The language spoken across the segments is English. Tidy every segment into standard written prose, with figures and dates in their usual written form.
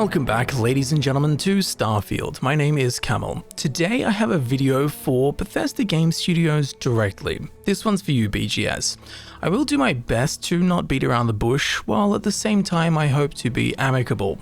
Welcome back, ladies and gentlemen, to Starfield. My name is Camel. Today I have a video for Bethesda Game Studios directly. This one's for you, BGS. I will do my best to not beat around the bush, while at the same time I hope to be amicable,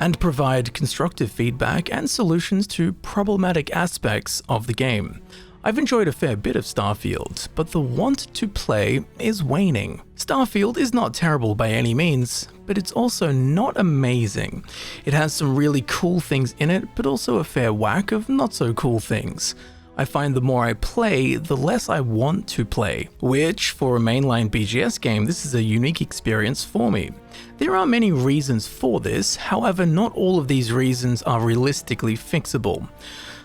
and provide constructive feedback and solutions to problematic aspects of the game. I've enjoyed a fair bit of Starfield, but the want to play is waning. Starfield is not terrible by any means, but it's also not amazing. It has some really cool things in it, but also a fair whack of not so cool things. I find the more I play, the less I want to play, which for a mainline BGS game, this is a unique experience for me. There are many reasons for this, however not all of these reasons are realistically fixable.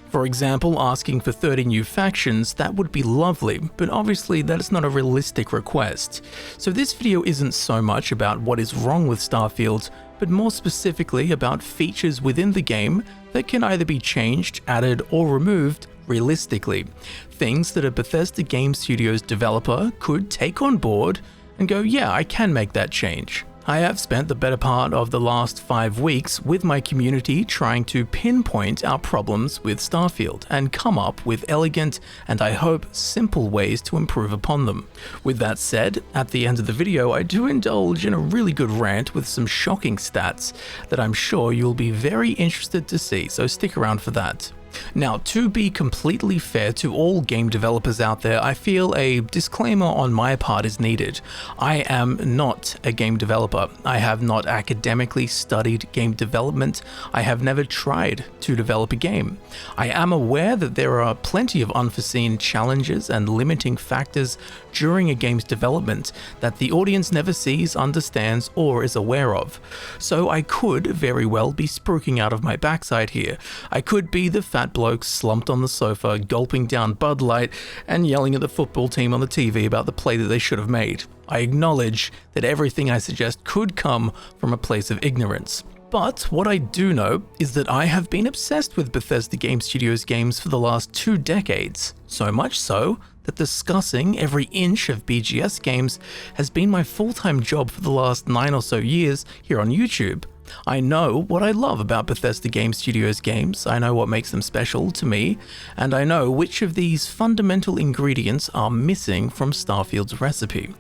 For example, asking for 30 new factions, that would be lovely, but obviously that is not a realistic request. So this video isn't so much about what is wrong with Starfield, but more specifically about features within the game that can either be changed, added, or removed realistically. Things that a Bethesda Game Studios developer could take on board and go, yeah, I can make that change. I have spent the better part of the last 5 weeks with my community trying to pinpoint our problems with Starfield and come up with elegant and I hope simple ways to improve upon them. With that said, at the end of the video I do indulge in a really good rant with some shocking stats that I'm sure you'll be very interested to see, so stick around for that. Now, to be completely fair to all game developers out there, I feel a disclaimer on my part is needed. I am not a game developer. I have not academically studied game development. I have never tried to develop a game. I am aware that there are plenty of unforeseen challenges and limiting factors during a game's development that the audience never sees, understands, or is aware of. So I could very well be spruiking out of my backside here. I could be the fat bloke slumped on the sofa, gulping down Bud Light and yelling at the football team on the TV about the play that they should have made. I acknowledge that everything I suggest could come from a place of ignorance. But what I do know is that I have been obsessed with Bethesda Game Studios games for the last 2 decades. So much so that discussing every inch of BGS games has been my full-time job for the last 9 or so years here on YouTube. I know what I love about Bethesda Game Studios games, I know what makes them special to me, and I know which of these fundamental ingredients are missing from Starfield's recipe.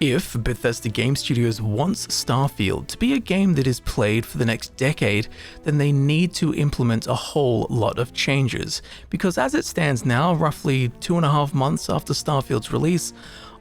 If Bethesda Game Studios wants Starfield to be a game that is played for the next decade, then they need to implement a whole lot of changes, because as it stands now, roughly 2.5 months after Starfield's release,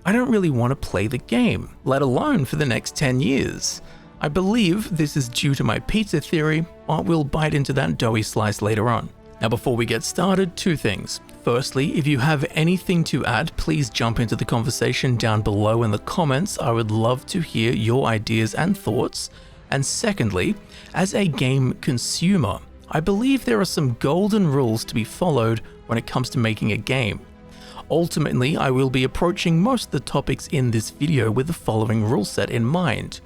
I don't really want to play the game, let alone for the next 10 years. I believe this is due to my pizza theory, but we'll bite into that doughy slice later on. Now before we get started, 2 things. Firstly, if you have anything to add, please jump into the conversation down below in the comments. I would love to hear your ideas and thoughts. And secondly, as a game consumer, I believe there are some golden rules to be followed when it comes to making a game. Ultimately, I will be approaching most of the topics in this video with the following rule set in mind.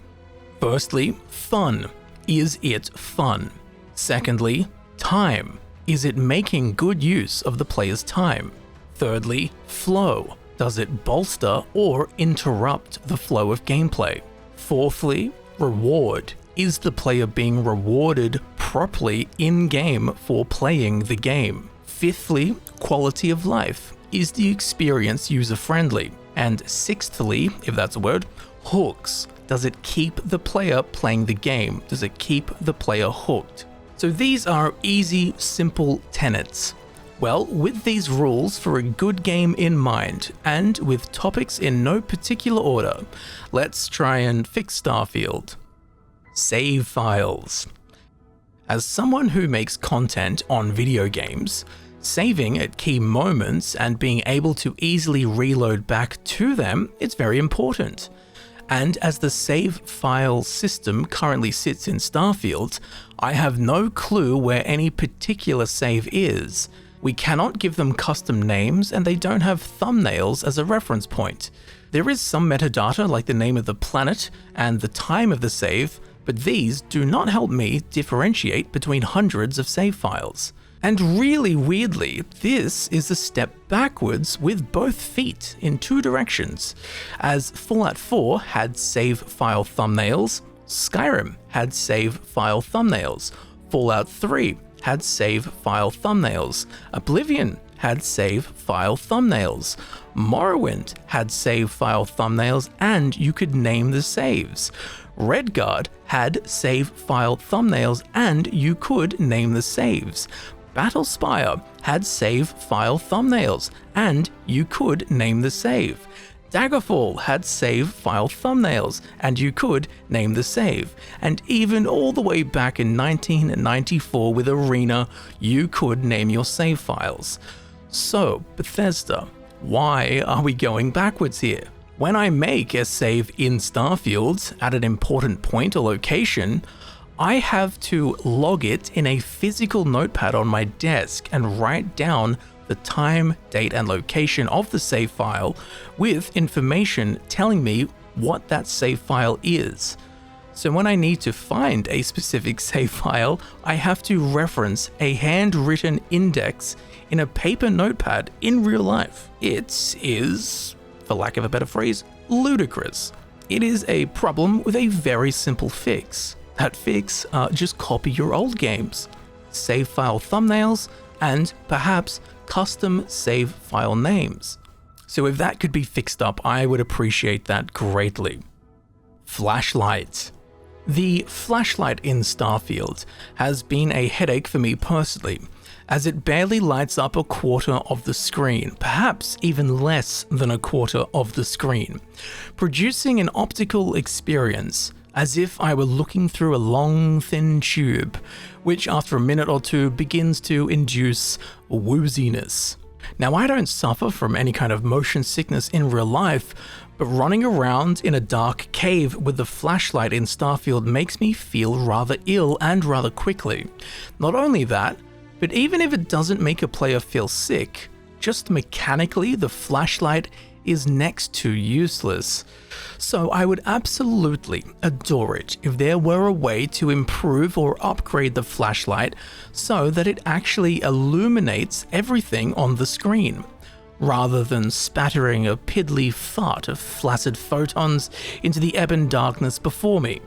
Firstly, fun. Is it fun? Secondly, time. Is it making good use of the player's time? Thirdly, flow. Does it bolster or interrupt the flow of gameplay? Fourthly, reward. Is the player being rewarded properly in-game for playing the game? Fifthly, quality of life. Is the experience user-friendly? And sixthly, if that's a word, hooks. Does it keep the player playing the game? Does it keep the player hooked? So these are easy, simple tenets. Well, with these rules for a good game in mind, and with topics in no particular order, let's try and fix Starfield. Save files. As someone who makes content on video games, saving at key moments and being able to easily reload back to them is very important. And as the save file system currently sits in Starfield, I have no clue where any particular save is. We cannot give them custom names and they don't have thumbnails as a reference point. There is some metadata like the name of the planet and the time of the save, but these do not help me differentiate between hundreds of save files. And really weirdly, this is a step backwards with both feet in 2 directions, as Fallout 4 had save file thumbnails, Skyrim had save file thumbnails. Fallout 3 had save file thumbnails. Oblivion had save file thumbnails. Morrowind had save file thumbnails and you could name the saves. Redguard had save file thumbnails and you could name the saves. Battlespire had save file thumbnails and you could name the save. Daggerfall had save file thumbnails and you could name the save. And even all the way back in 1994 with Arena, you could name your save files. So, Bethesda, why are we going backwards here? When I make a save in Starfield at an important point or location, I have to log it in a physical notepad on my desk and write down the time, date, and location of the save file with information telling me what that save file is. So when I need to find a specific save file, I have to reference a handwritten index in a paper notepad in real life. It is, for lack of a better phrase, ludicrous. It is a problem with a very simple fix. That fix, just copy your old games, save file thumbnails, and perhaps custom save file names. So if that could be fixed up, I would appreciate that greatly. Flashlight. The flashlight in Starfield has been a headache for me personally, as it barely lights up a quarter of the screen, perhaps even less than a quarter of the screen, producing an optical experience as if I were looking through a long, thin tube, which after a minute or two begins to induce wooziness. Now, I don't suffer from any kind of motion sickness in real life, but running around in a dark cave with the flashlight in Starfield makes me feel rather ill and rather quickly. Not only that, but even if it doesn't make a player feel sick, just mechanically the flashlight is next to useless. So I would absolutely adore it if there were a way to improve or upgrade the flashlight so that it actually illuminates everything on the screen, rather than spattering a piddly fart of flaccid photons into the ebon darkness before me.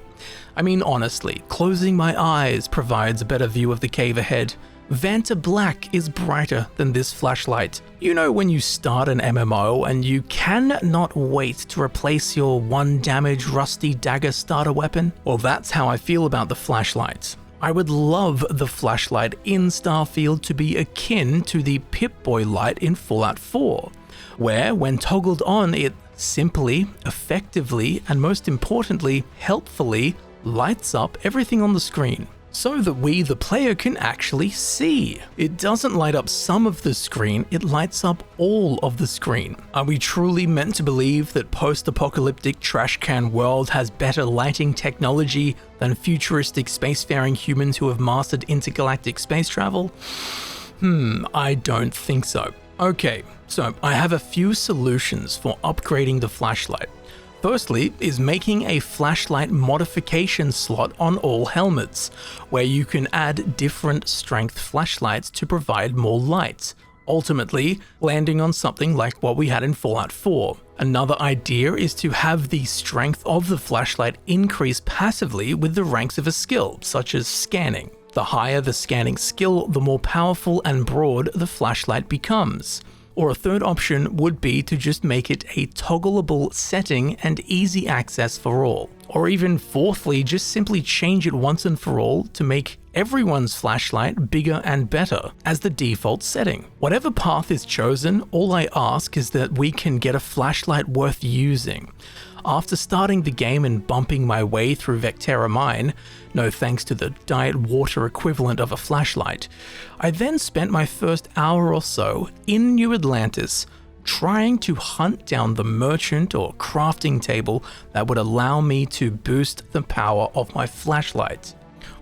I mean, honestly, closing my eyes provides a better view of the cave ahead. Vanta Black is brighter than this flashlight. You know when you start an MMO and you cannot wait to replace your 1 damage rusty dagger starter weapon? Well, that's how I feel about the flashlight. I would love the flashlight in Starfield to be akin to the Pip-Boy light in Fallout 4, where when toggled on it simply, effectively, and most importantly, helpfully lights up everything on the screen, so that we, the player, can actually see. It doesn't light up some of the screen, it lights up all of the screen. Are we truly meant to believe that post-apocalyptic trash can world has better lighting technology than futuristic spacefaring humans who have mastered intergalactic space travel? I don't think so. Okay, so I have a few solutions for upgrading the flashlight. Firstly is making a flashlight modification slot on all helmets, where you can add different strength flashlights to provide more light, ultimately landing on something like what we had in Fallout 4. Another idea is to have the strength of the flashlight increase passively with the ranks of a skill, such as scanning. The higher the scanning skill, the more powerful and broad the flashlight becomes. Or a third option would be to just make it a toggleable setting and easy access for all. Or even fourthly, just simply change it once and for all to make everyone's flashlight bigger and better as the default setting. Whatever path is chosen, all I ask is that we can get a flashlight worth using. After starting the game and bumping my way through Vectera Mine, no thanks to the diet water equivalent of a flashlight, I then spent my first hour or so in New Atlantis trying to hunt down the merchant or crafting table that would allow me to boost the power of my flashlight.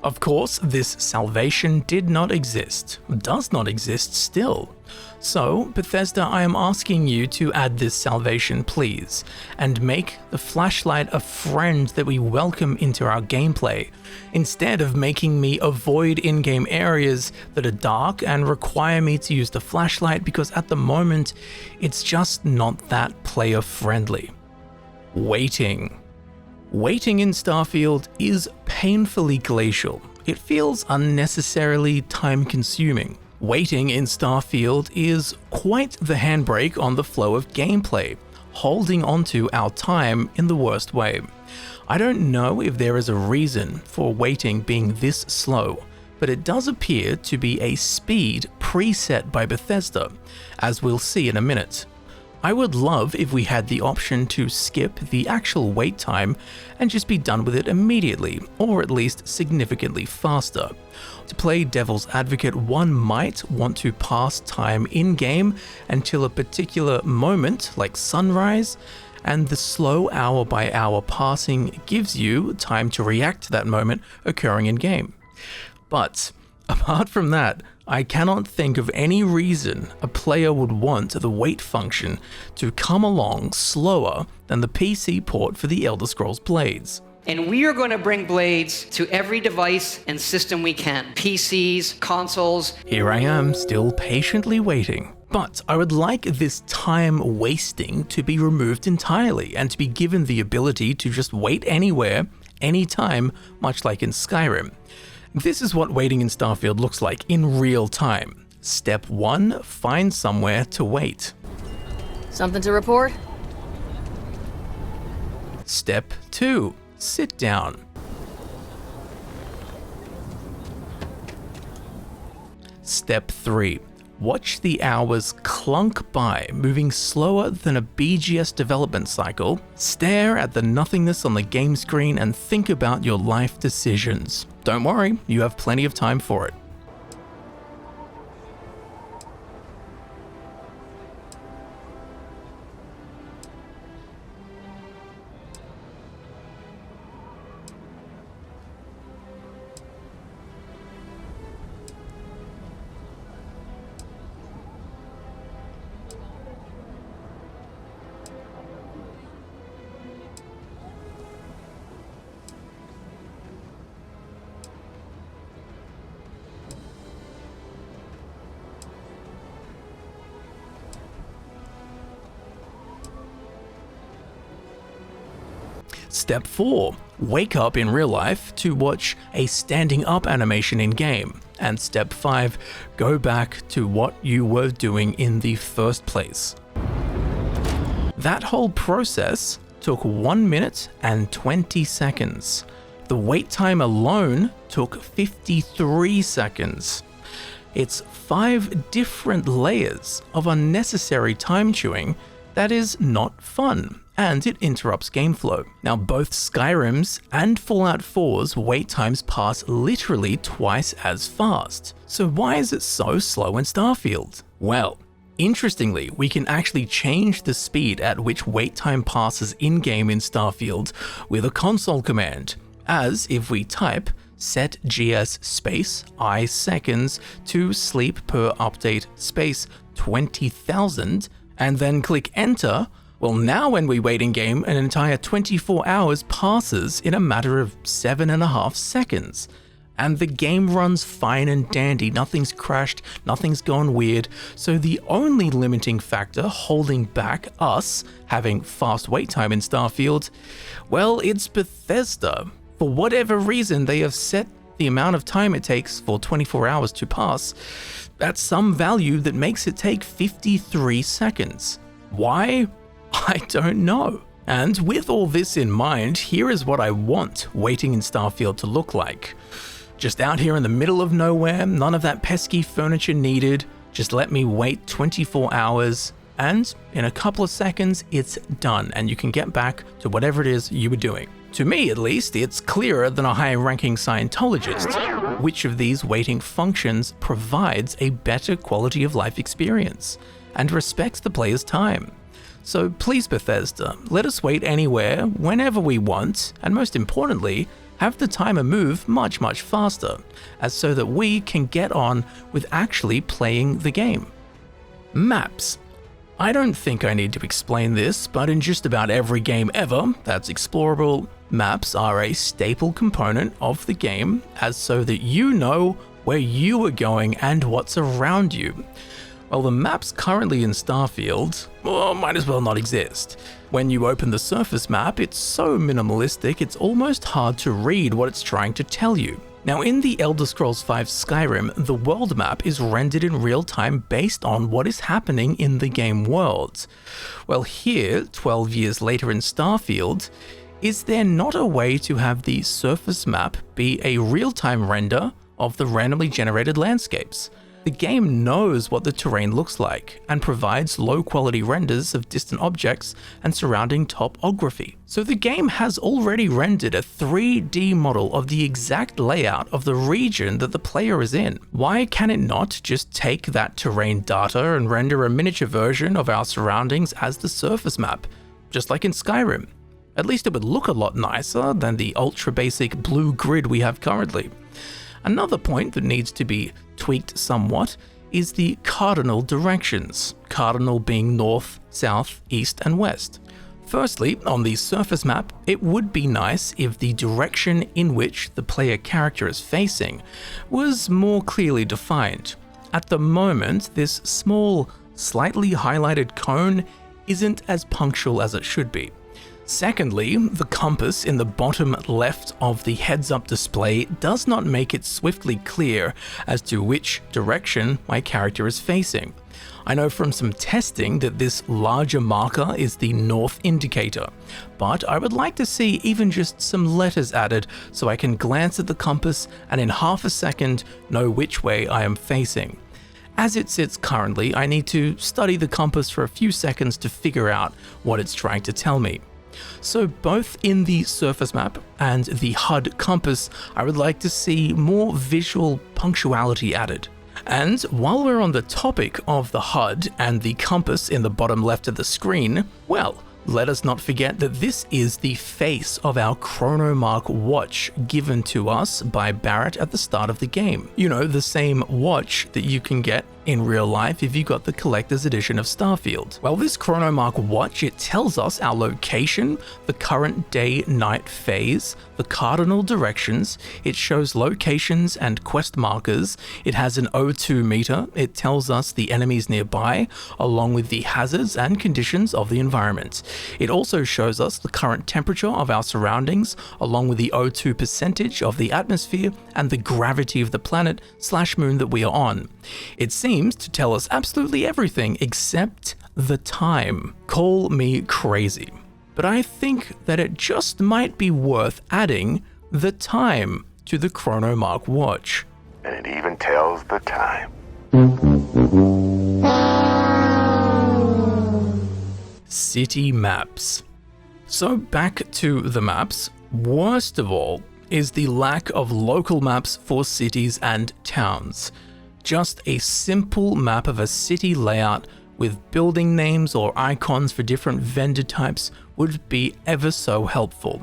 Of course, this salvation did not exist, does not exist still. So, Bethesda, I am asking you to add this salvation, please, and make the flashlight a friend that we welcome into our gameplay, instead of making me avoid in-game areas that are dark and require me to use the flashlight because at the moment, it's just not that player-friendly. Waiting. Waiting in Starfield is painfully glacial. It feels unnecessarily time-consuming. Waiting in Starfield is quite the handbrake on the flow of gameplay, holding onto our time in the worst way. I don't know if there is a reason for waiting being this slow, but it does appear to be a speed preset by Bethesda, as we'll see in a minute. I would love if we had the option to skip the actual wait time and just be done with it immediately, or at least significantly faster. To play devil's advocate, one might want to pass time in-game until a particular moment, like sunrise, and the slow hour-by-hour passing gives you time to react to that moment occurring in-game. But apart from that, I cannot think of any reason a player would want the wait function to come along slower than the PC port for the Elder Scrolls Blades. And we are going to bring Blades to every device and system we can. PCs, consoles. Here I am, still patiently waiting. But I would like this time wasting to be removed entirely and to be given the ability to just wait anywhere, anytime, much like in Skyrim. This is what waiting in Starfield looks like in real time. Step 1, find somewhere to wait. Something to report? Step 2, sit down. Step 3, watch the hours clunk by, moving slower than a BGS development cycle. Stare at the nothingness on the game screen and think about your life decisions. Don't worry, you have plenty of time for it. Step 4, wake up in real life to watch a standing up animation in game. And step 5, go back to what you were doing in the first place. That whole process took 1 minute and 20 seconds. The wait time alone took 53 seconds. It's 5 different layers of unnecessary time chewing that is not fun, and it interrupts game flow. Now, both Skyrim's and Fallout 4's wait times pass literally twice as fast. So why is it so slow in Starfield? Well, interestingly, we can actually change the speed at which wait time passes in-game in Starfield with a console command, as if we type set GS space I seconds to sleep per update space 20,000 and then click enter. Well, now when we wait in game, an entire 24 hours passes in a matter of 7.5 seconds. And the game runs fine and dandy, nothing's crashed, nothing's gone weird. So the only limiting factor holding back us having fast wait time in Starfield, well, it's Bethesda. For whatever reason, they have set the amount of time it takes for 24 hours to pass at some value that makes it take 53 seconds. Why? I don't know. And with all this in mind, here is what I want waiting in Starfield to look like. Just out here in the middle of nowhere, none of that pesky furniture needed, just let me wait 24 hours, and in a couple of seconds, it's done, and you can get back to whatever it is you were doing. To me, at least, it's clearer than a high-ranking Scientologist. Which of these waiting functions provides a better quality of life experience and respects the player's time? So please, Bethesda, let us wait anywhere, whenever we want, and most importantly, have the timer move much, much faster, as so that we can get on with actually playing the game. Maps. I don't think I need to explain this, but in just about every game ever that's explorable, maps are a staple component of the game, as so that you know where you are going and what's around you. Well, the maps currently in Starfield, might as well not exist. When you open the surface map, it's so minimalistic it's almost hard to read what it's trying to tell you. Now, in the Elder Scrolls V Skyrim, the world map is rendered in real time based on what is happening in the game world. Well, here, 12 years later in Starfield, is there not a way to have the surface map be a real-time render of the randomly generated landscapes? The game knows what the terrain looks like and provides low-quality renders of distant objects and surrounding topography. So the game has already rendered a 3D model of the exact layout of the region that the player is in. Why can it not just take that terrain data and render a miniature version of our surroundings as the surface map, just like in Skyrim? At least it would look a lot nicer than the ultra-basic blue grid we have currently. Another point that needs to be tweaked somewhat is the Cardinal Directions, cardinal being north, south, east, and west. Firstly, on the surface map, it would be nice if the direction in which the player character is facing was more clearly defined. At the moment, this small, slightly highlighted cone isn't as punctual as it should be. Secondly, the compass in the bottom left of the heads-up display does not make it swiftly clear as to which direction my character is facing. I know from some testing that this larger marker is the north indicator, but I would like to see even just some letters added so I can glance at the compass and in half a second know which way I am facing. As it sits currently, I need to study the compass for a few seconds to figure out what it's trying to tell me. So both in the surface map and the HUD compass, I would like to see more visual punctuality added. And while we're on the topic of the HUD and the compass in the bottom left of the screen, well, let us not forget that this is the face of our Chronomark Watch given to us by Barrett at the start of the game. You know, the same watch that you can get in real life if you got the collector's edition of Starfield. Well, this Chronomark Watch, it tells us our location, the current day-night phase, the cardinal directions, it shows locations and quest markers, it has an O2 meter, it tells us the enemies nearby, along with the hazards and conditions of the environment. It also shows us the current temperature of our surroundings, along with the O2 percentage of the atmosphere and the gravity of the planet/moon that we are on. It seems to tell us absolutely everything except the time. Call me crazy, but I think that it just might be worth adding the time to the Chronomark Watch. And it even tells the time. City maps. So back to the maps. Worst of all is the lack of local maps for cities and towns. Just a simple map of a city layout with building names or icons for different vendor types would be ever so helpful.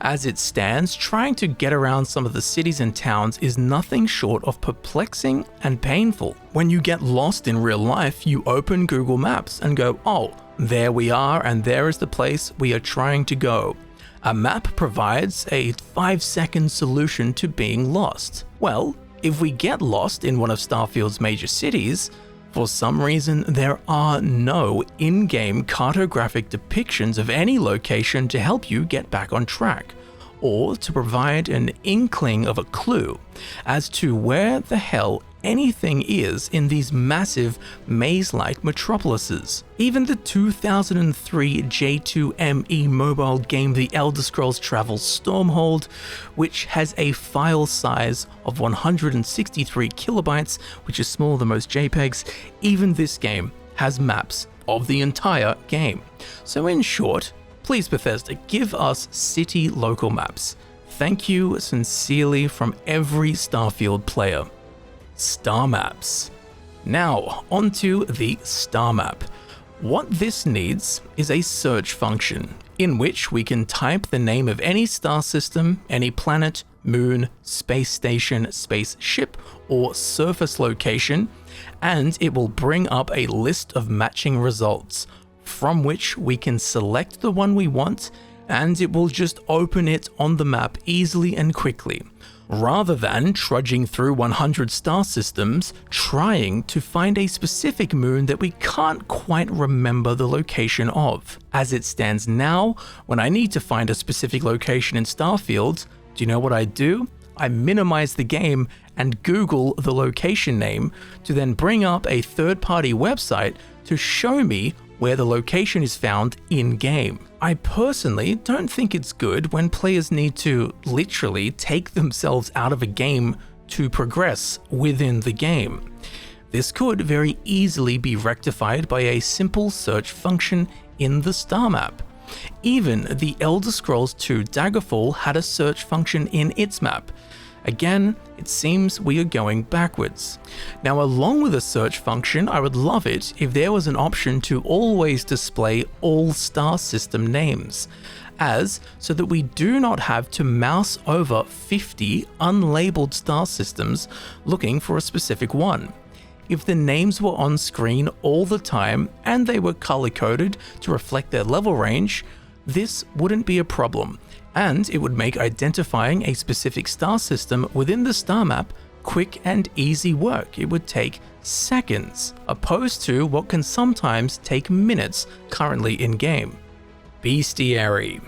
As it stands, trying to get around some of the cities and towns is nothing short of perplexing and painful. When you get lost in real life, you open Google Maps and go, oh, there we are, and there is the place we are trying to go. A map provides a 5-second solution to being lost. Well, if we get lost in one of Starfield's major cities, for some reason there are no in-game cartographic depictions of any location to help you get back on track, or to provide an inkling of a clue as to where the hell anything is in these massive maze-like metropolises. Even the 2003 J2ME mobile game The Elder Scrolls Travel Stormhold, which has a file size of 163 kilobytes, which is smaller than most JPEGs, even this game has maps of the entire game. So in short, please Bethesda, give us city local maps. Thank you sincerely from every Starfield player. Star maps. Now, onto the star map. What this needs is a search function, in which we can type the name of any star system, any planet, moon, space station, spaceship, or surface location, and it will bring up a list of matching results, from which we can select the one we want, and it will just open it on the map easily and quickly. rather than trudging through 100 star systems trying to find a specific moon that we can't quite remember the location of. As it stands now, when I need to find a specific location in Starfield, do you know what I do? I minimize the game and Google the location name to then bring up a third-party website to show me where the location is found in-game. I personally don't think it's good when players need to literally take themselves out of a game to progress within the game. This could very easily be rectified by a simple search function in the star map. Even the Elder Scrolls II Daggerfall had a search function in its map. Again, it seems we are going backwards. Now, along with a search function, I would love it if there was an option to always display all star system names, so that we do not have to mouse over 50 unlabeled star systems looking for a specific one. If the names were on screen all the time and they were color-coded to reflect their level range, this wouldn't be a problem, and it would make identifying a specific star system within the star map quick and easy work. It would take seconds, opposed to what can sometimes take minutes currently in-game. Bestiary.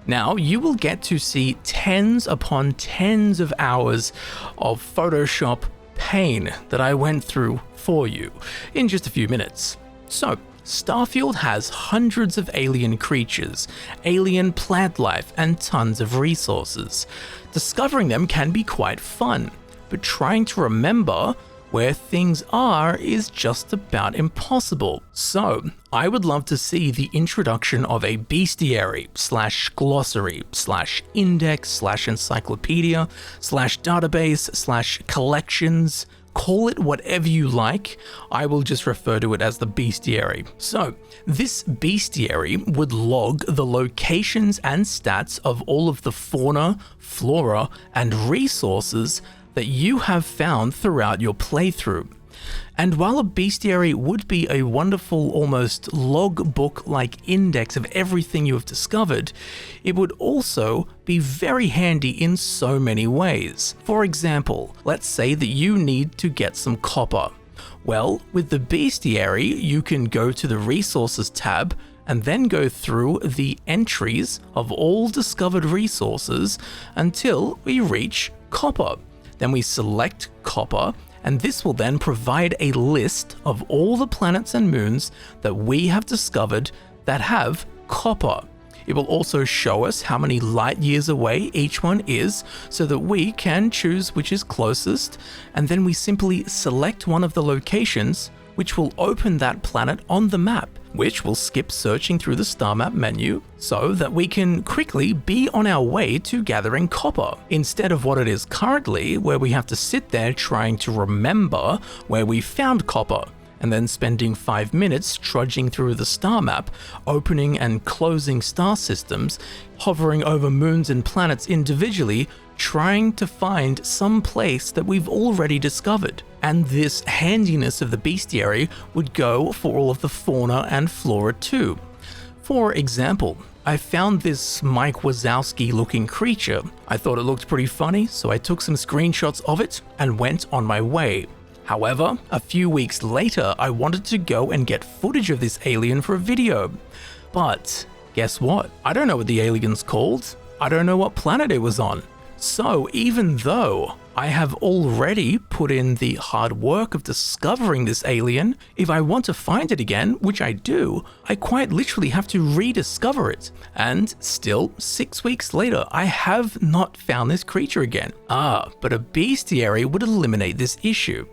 Now, you will get to see tens upon tens of hours of Photoshop pain that I went through for you in just a few minutes. So, Starfield has hundreds of alien creatures, alien plant life, and tons of resources. Discovering them can be quite fun, but trying to remember where things are is just about impossible. So, I would love to see the introduction of a bestiary /glossary /index /encyclopedia /database /collections. Call it whatever you like, I will just refer to it as the bestiary. So, this bestiary would log the locations and stats of all of the fauna, flora, and resources that you have found throughout your playthrough. And while a bestiary would be a wonderful, almost logbook-like index of everything you have discovered, it would also be very handy in so many ways. For example, let's say that you need to get some copper. Well, with the bestiary, you can go to the Resources tab and then go through the entries of all discovered resources until we reach copper. Then we select copper, and this will then provide a list of all the planets and moons that we have discovered that have copper. It will also show us how many light years away each one is so that we can choose which is closest, and then we simply select one of the locations which will open that planet on the map, which will skip searching through the star map menu so that we can quickly be on our way to gathering copper, instead of what it is currently where we have to sit there trying to remember where we found copper, and then spending 5 minutes trudging through the star map, opening and closing star systems, hovering over moons and planets individually, trying to find some place that we've already discovered. And this handiness of the bestiary would go for all of the fauna and flora too. For example, I found this Mike Wazowski looking creature. I thought it looked pretty funny, so I took some screenshots of it and went on my way. However, a few weeks later, I wanted to go and get footage of this alien for a video. But guess what? I don't know what the alien's called. I don't know what planet it was on. So even though I have already put in the hard work of discovering this alien, if I want to find it again, which I do, I quite literally have to rediscover it. And still, 6 weeks later, I have not found this creature again. But a bestiary would eliminate this issue.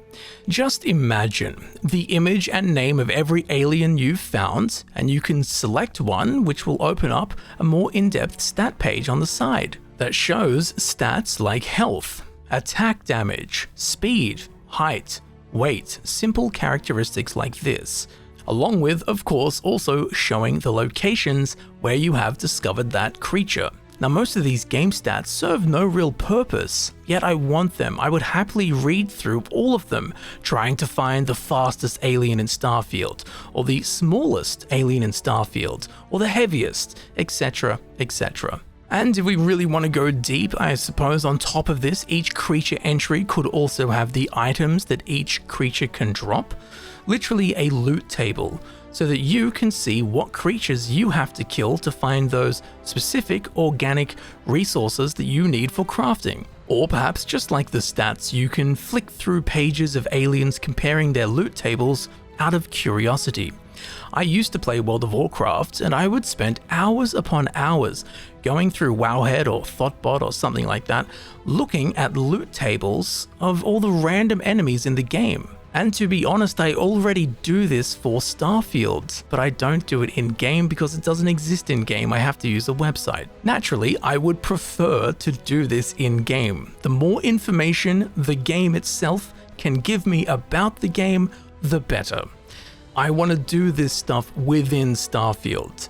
Just imagine the image and name of every alien you've found, and you can select one which will open up a more in-depth stat page on the side that shows stats like health, attack damage, speed, height, weight, simple characteristics like this, along with, of course, also showing the locations where you have discovered that creature. Now, most of these game stats serve no real purpose, yet I want them. I would happily read through all of them, trying to find the fastest alien in Starfield, or the smallest alien in Starfield, or the heaviest, etc., etc. And if we really want to go deep, I suppose on top of this, each creature entry could also have the items that each creature can drop, literally a loot table, so that you can see what creatures you have to kill to find those specific organic resources that you need for crafting. Or perhaps just like the stats, you can flick through pages of aliens comparing their loot tables out of curiosity. I used to play World of Warcraft, and I would spend hours upon hours going through Wowhead or Thoughtbot or something like that, looking at loot tables of all the random enemies in the game. And to be honest, I already do this for Starfield, but I don't do it in-game because it doesn't exist in-game. I have to use a website. Naturally, I would prefer to do this in-game. The more information the game itself can give me about the game, the better. I want to do this stuff within Starfield,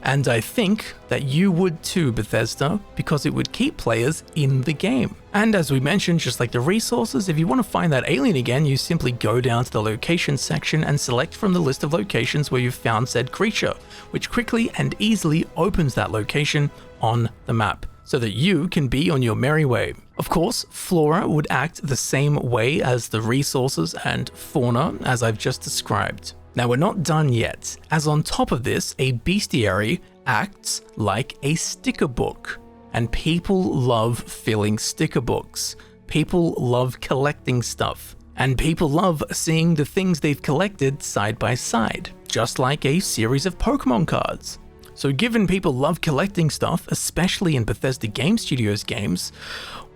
and I think that you would too, Bethesda, because it would keep players in the game. And as we mentioned, just like the resources, if you want to find that alien again, you simply go down to the location section and select from the list of locations where you've found said creature, which quickly and easily opens that location on the map, so that you can be on your merry way. Of course, flora would act the same way as the resources and fauna as I've just described. Now we're not done yet, as on top of this, a bestiary acts like a sticker book, and people love filling sticker books. People love collecting stuff, and people love seeing the things they've collected side by side, just like a series of Pokemon cards. So given people love collecting stuff, especially in Bethesda Game Studios games,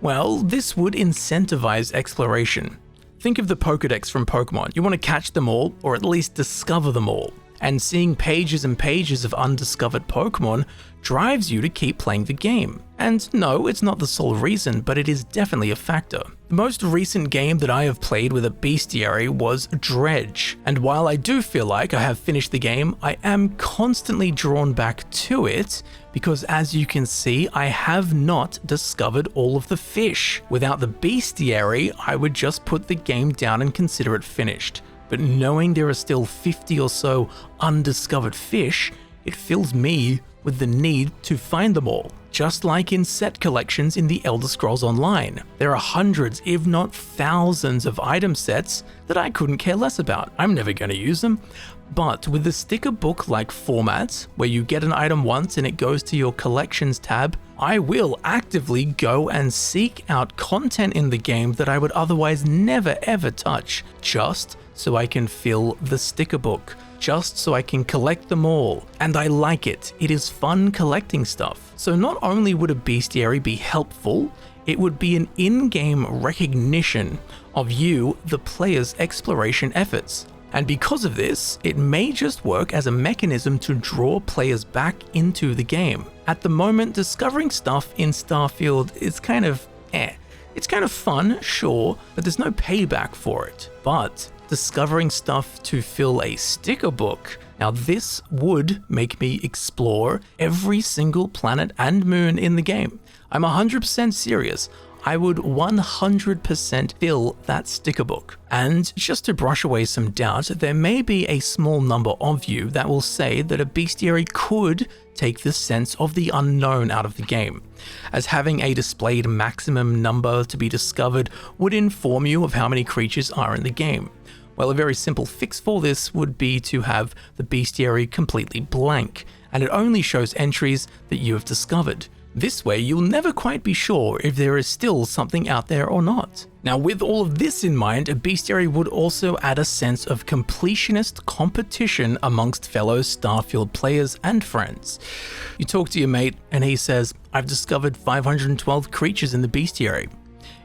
well, this would incentivize exploration. Think of the Pokédex from Pokemon. You want to catch them all, or at least discover them all. And seeing pages and pages of undiscovered Pokemon drives you to keep playing the game. And no, it's not the sole reason, but it is definitely a factor. The most recent game that I have played with a bestiary was Dredge, and while I do feel like I have finished the game, I am constantly drawn back to it because, as you can see, I have not discovered all of the fish. Without the bestiary, I would just put the game down and consider it finished. But knowing there are still 50 or so undiscovered fish, it fills me with the need to find them all. Just like in set collections in the Elder Scrolls Online, there are hundreds, if not thousands, of item sets that I couldn't care less about. I'm never going to use them. But with the sticker book-like format, where you get an item once and it goes to your collections tab, I will actively go and seek out content in the game that I would otherwise never ever touch, just so I can fill the sticker book, just so I can collect them all. And I like it. It is fun collecting stuff. So not only would a bestiary be helpful, it would be an in-game recognition of you, the player's exploration efforts. And because of this, it may just work as a mechanism to draw players back into the game. At the moment, discovering stuff in Starfield is kind of It's kind of fun, sure, but there's no payback for it. But discovering stuff to fill a sticker book, now this would make me explore every single planet and moon in the game. I'm 100% serious. I would 100% fill that sticker book. And just to brush away some doubt, there may be a small number of you that will say that a bestiary could take the sense of the unknown out of the game, as having a displayed maximum number to be discovered would inform you of how many creatures are in the game. Well, a very simple fix for this would be to have the bestiary completely blank, and it only shows entries that you have discovered. This way, you'll never quite be sure if there is still something out there or not. Now, with all of this in mind, a bestiary would also add a sense of completionist competition amongst fellow Starfield players and friends. You talk to your mate, and he says, "I've discovered 512 creatures in the bestiary."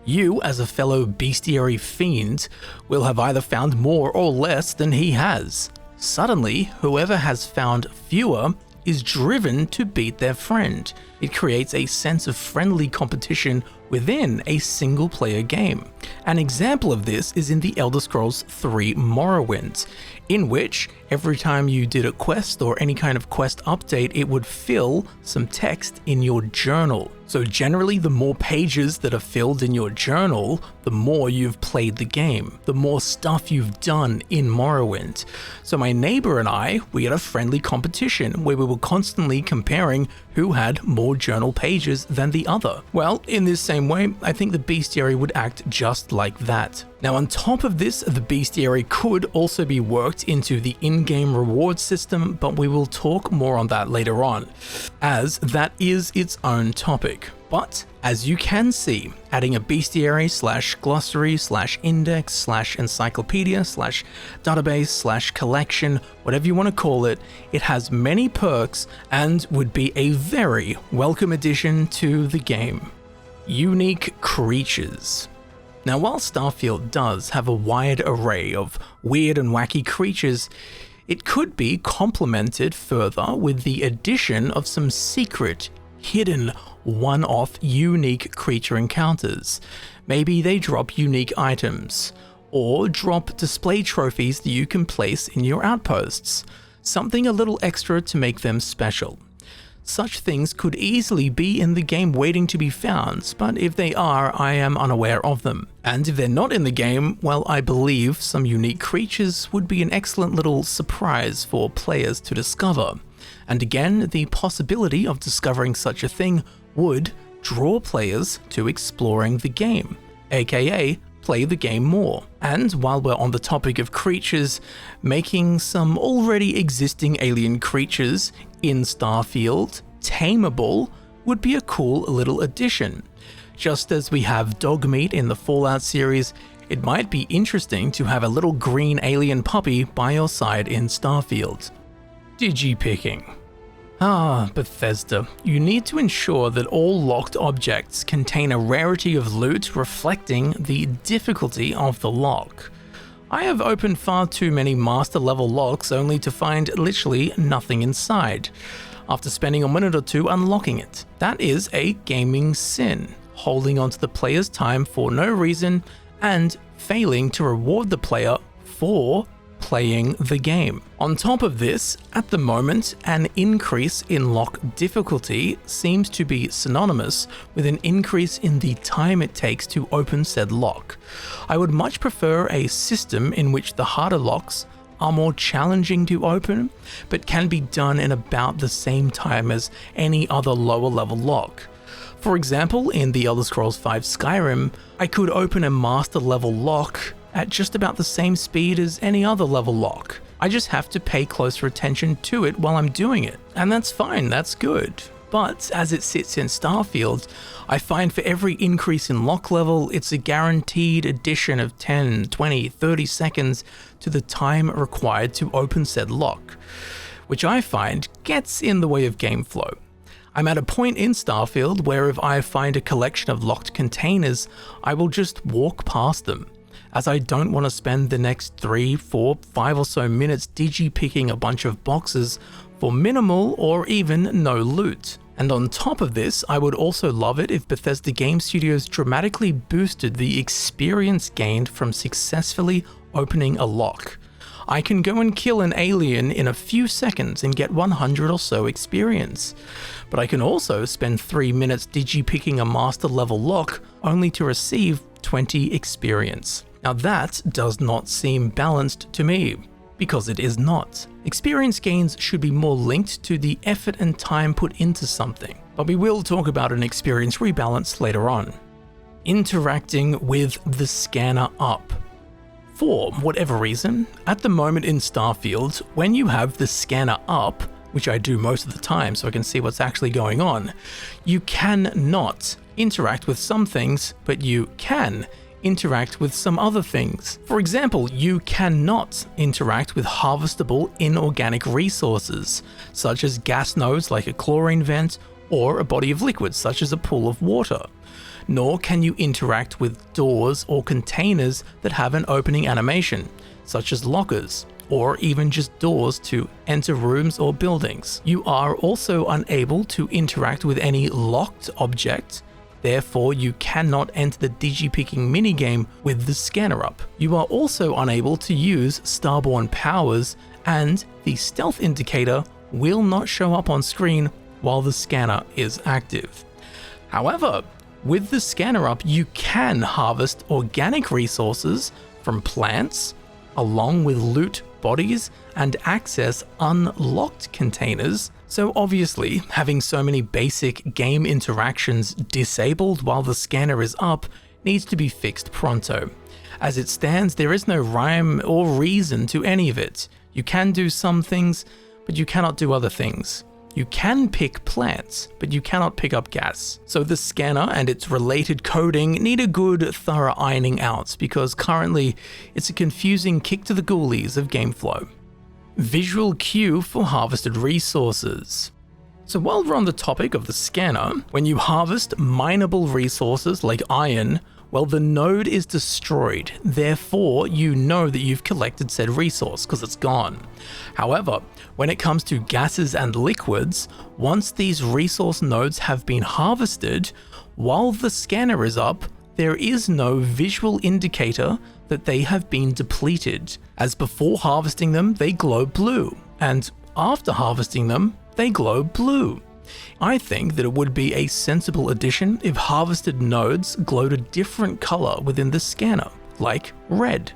You, as a fellow bestiary fiend, will have either found more or less than he has. Suddenly, whoever has found fewer is driven to beat their friend. It creates a sense of friendly competition within a single-player game. An example of this is in the Elder Scrolls 3 Morrowind, in which every time you did a quest or any kind of quest update, it would fill some text in your journal. So generally, the more pages that are filled in your journal, the more you've played the game, the more stuff you've done in Morrowind. So my neighbor and I, we had a friendly competition where we were constantly comparing who had more journal pages than the other. Well, in this same way, I think the Bestiary would act just like that. Now on top of this, the Bestiary could also be worked into the in-game reward system, but we will talk more on that later on, as that is its own topic. But as you can see, adding a Bestiary / glossary / index / encyclopedia / database / collection, whatever you want to call it, it has many perks and would be a very welcome addition to the game. Unique creatures. Now, while Starfield does have a wide array of weird and wacky creatures, it could be complemented further with the addition of some secret, hidden, one-off unique creature encounters. Maybe they drop unique items, or drop display trophies that you can place in your outposts, something a little extra to make them special. Such things could easily be in the game waiting to be found, but if they are, I am unaware of them. And if they're not in the game, well, I believe some unique creatures would be an excellent little surprise for players to discover. And again, the possibility of discovering such a thing would draw players to exploring the game, aka play the game more. And while we're on the topic of creatures, making some already existing alien creatures in Starfield tameable would be a cool little addition. Just as we have dog meat in the Fallout series, it might be interesting to have a little green alien puppy by your side in Starfield. Digipicking. Bethesda, you need to ensure that all locked objects contain a rarity of loot reflecting the difficulty of the lock. I have opened far too many master level locks only to find literally nothing inside, after spending a minute or two unlocking it. That is a gaming sin, holding onto the player's time for no reason and failing to reward the player for playing the game. On top of this, at the moment, an increase in lock difficulty seems to be synonymous with an increase in the time it takes to open said lock. I would much prefer a system in which the harder locks are more challenging to open, but can be done in about the same time as any other lower level lock. For example, in The Elder Scrolls V Skyrim, I could open a master level lock at just about the same speed as any other level lock. I just have to pay closer attention to it while I'm doing it, and that's fine, that's good. But as it sits in Starfield, I find for every increase in lock level, it's a guaranteed addition of 10, 20, 30 seconds to the time required to open said lock, which I find gets in the way of game flow. I'm at a point in Starfield where if I find a collection of locked containers, I will just walk past them, as I don't want to spend the next 3, 4, 5 or so minutes digipicking a bunch of boxes for minimal or even no loot. And on top of this, I would also love it if Bethesda Game Studios dramatically boosted the experience gained from successfully opening a lock. I can go and kill an alien in a few seconds and get 100 or so experience. But I can also spend 3 minutes digipicking a master level lock only to receive 20 experience. Now that does not seem balanced to me, because it is not. Experience gains should be more linked to the effort and time put into something, but we will talk about an experience rebalance later on. Interacting with the scanner up. For whatever reason, at the moment in Starfield, when you have the scanner up, which I do most of the time so I can see what's actually going on, you cannot interact with some things, but you can interact with some other things. For example, you cannot interact with harvestable inorganic resources, such as gas nodes like a chlorine vent or a body of liquid such as a pool of water. Nor can you interact with doors or containers that have an opening animation, such as lockers, or even just doors to enter rooms or buildings. You are also unable to interact with any locked object. Therefore, you cannot enter the digipicking minigame with the scanner up. You are also unable to use starborn powers, and the stealth indicator will not show up on screen while the scanner is active. However, with the scanner up, you can harvest organic resources from plants, along with loot bodies, and access unlocked containers. So obviously, having so many basic game interactions disabled while the scanner is up needs to be fixed pronto. As it stands, there is no rhyme or reason to any of it. You can do some things, but you cannot do other things. You can pick plants, but you cannot pick up gas. So the scanner and its related coding need a good, thorough ironing out, because currently it's a confusing kick to the ghoulies of gameflow. Visual cue for harvested resources. So while we're on the topic of the scanner, when you harvest mineable resources like iron, well, the node is destroyed, therefore you know that you've collected said resource because it's gone. However, when it comes to gases and liquids, once these resource nodes have been harvested, while the scanner is up, there is no visual indicator that they have been depleted, as before harvesting them they glow blue, and after harvesting them they glow blue. I think that it would be a sensible addition if harvested nodes glowed a different color within the scanner, like red.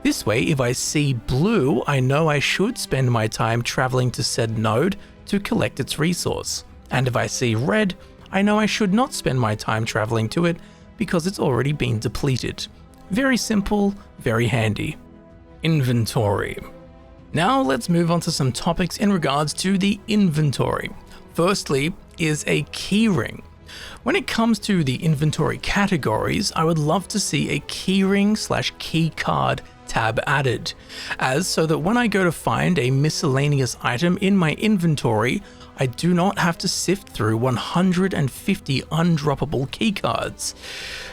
This way, if I see blue, I know I should spend my time traveling to said node to collect its resource. And if I see red, I know I should not spend my time traveling to it because it's already been depleted. Very simple, very handy. Inventory. Now let's move on to some topics in regards to the inventory. Firstly is a keyring. When it comes to the inventory categories, I would love to see a keyring/key card tab added, as so that when I go to find a miscellaneous item in my inventory, I do not have to sift through 150 undroppable keycards.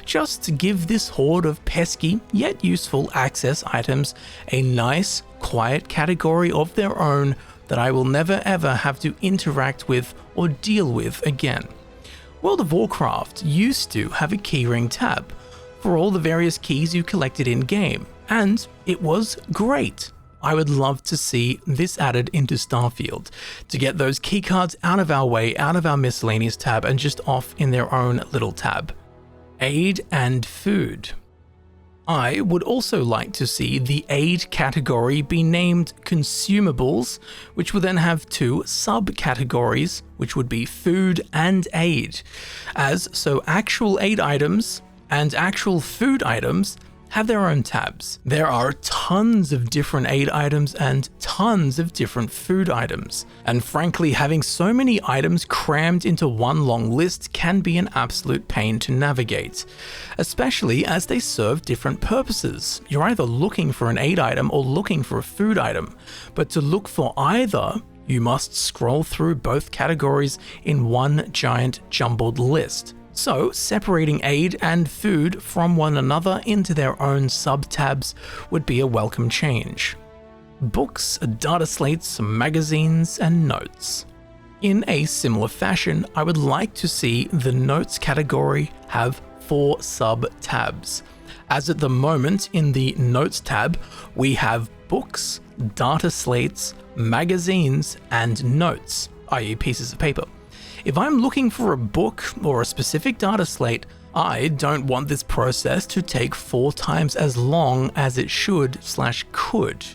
Just to give this horde of pesky yet useful access items a nice, quiet category of their own that I will never ever have to interact with or deal with again. World of Warcraft used to have a keyring tab for all the various keys you collected in-game, and it was great. I would love to see this added into Starfield, to get those keycards out of our way, out of our miscellaneous tab, and just off in their own little tab. Aid and food. I would also like to see the aid category be named consumables, which would then have two subcategories, which would be food and aid, as so actual aid items and actual food items have their own tabs. There are tons of different aid items and tons of different food items. And frankly, having so many items crammed into one long list can be an absolute pain to navigate, especially as they serve different purposes. You're either looking for an aid item or looking for a food item, but to look for either, you must scroll through both categories in one giant jumbled list. So, separating aid and food from one another into their own sub-tabs would be a welcome change. Books, data slates, magazines, and notes. In a similar fashion, I would like to see the notes category have 4 sub-tabs. As at the moment in the notes tab, we have books, data slates, magazines, and notes, i.e. pieces of paper. If I'm looking for a book or a specific data slate, I don't want this process to take 4 times as long as it should/could,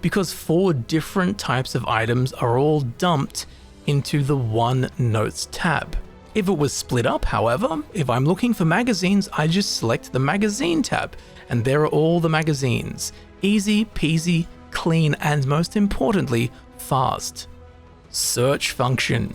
because 4 different types of items are all dumped into the one notes tab. If it was split up, however, if I'm looking for magazines, I just select the magazine tab, and there are all the magazines. Easy peasy, clean, and most importantly, fast. Search function.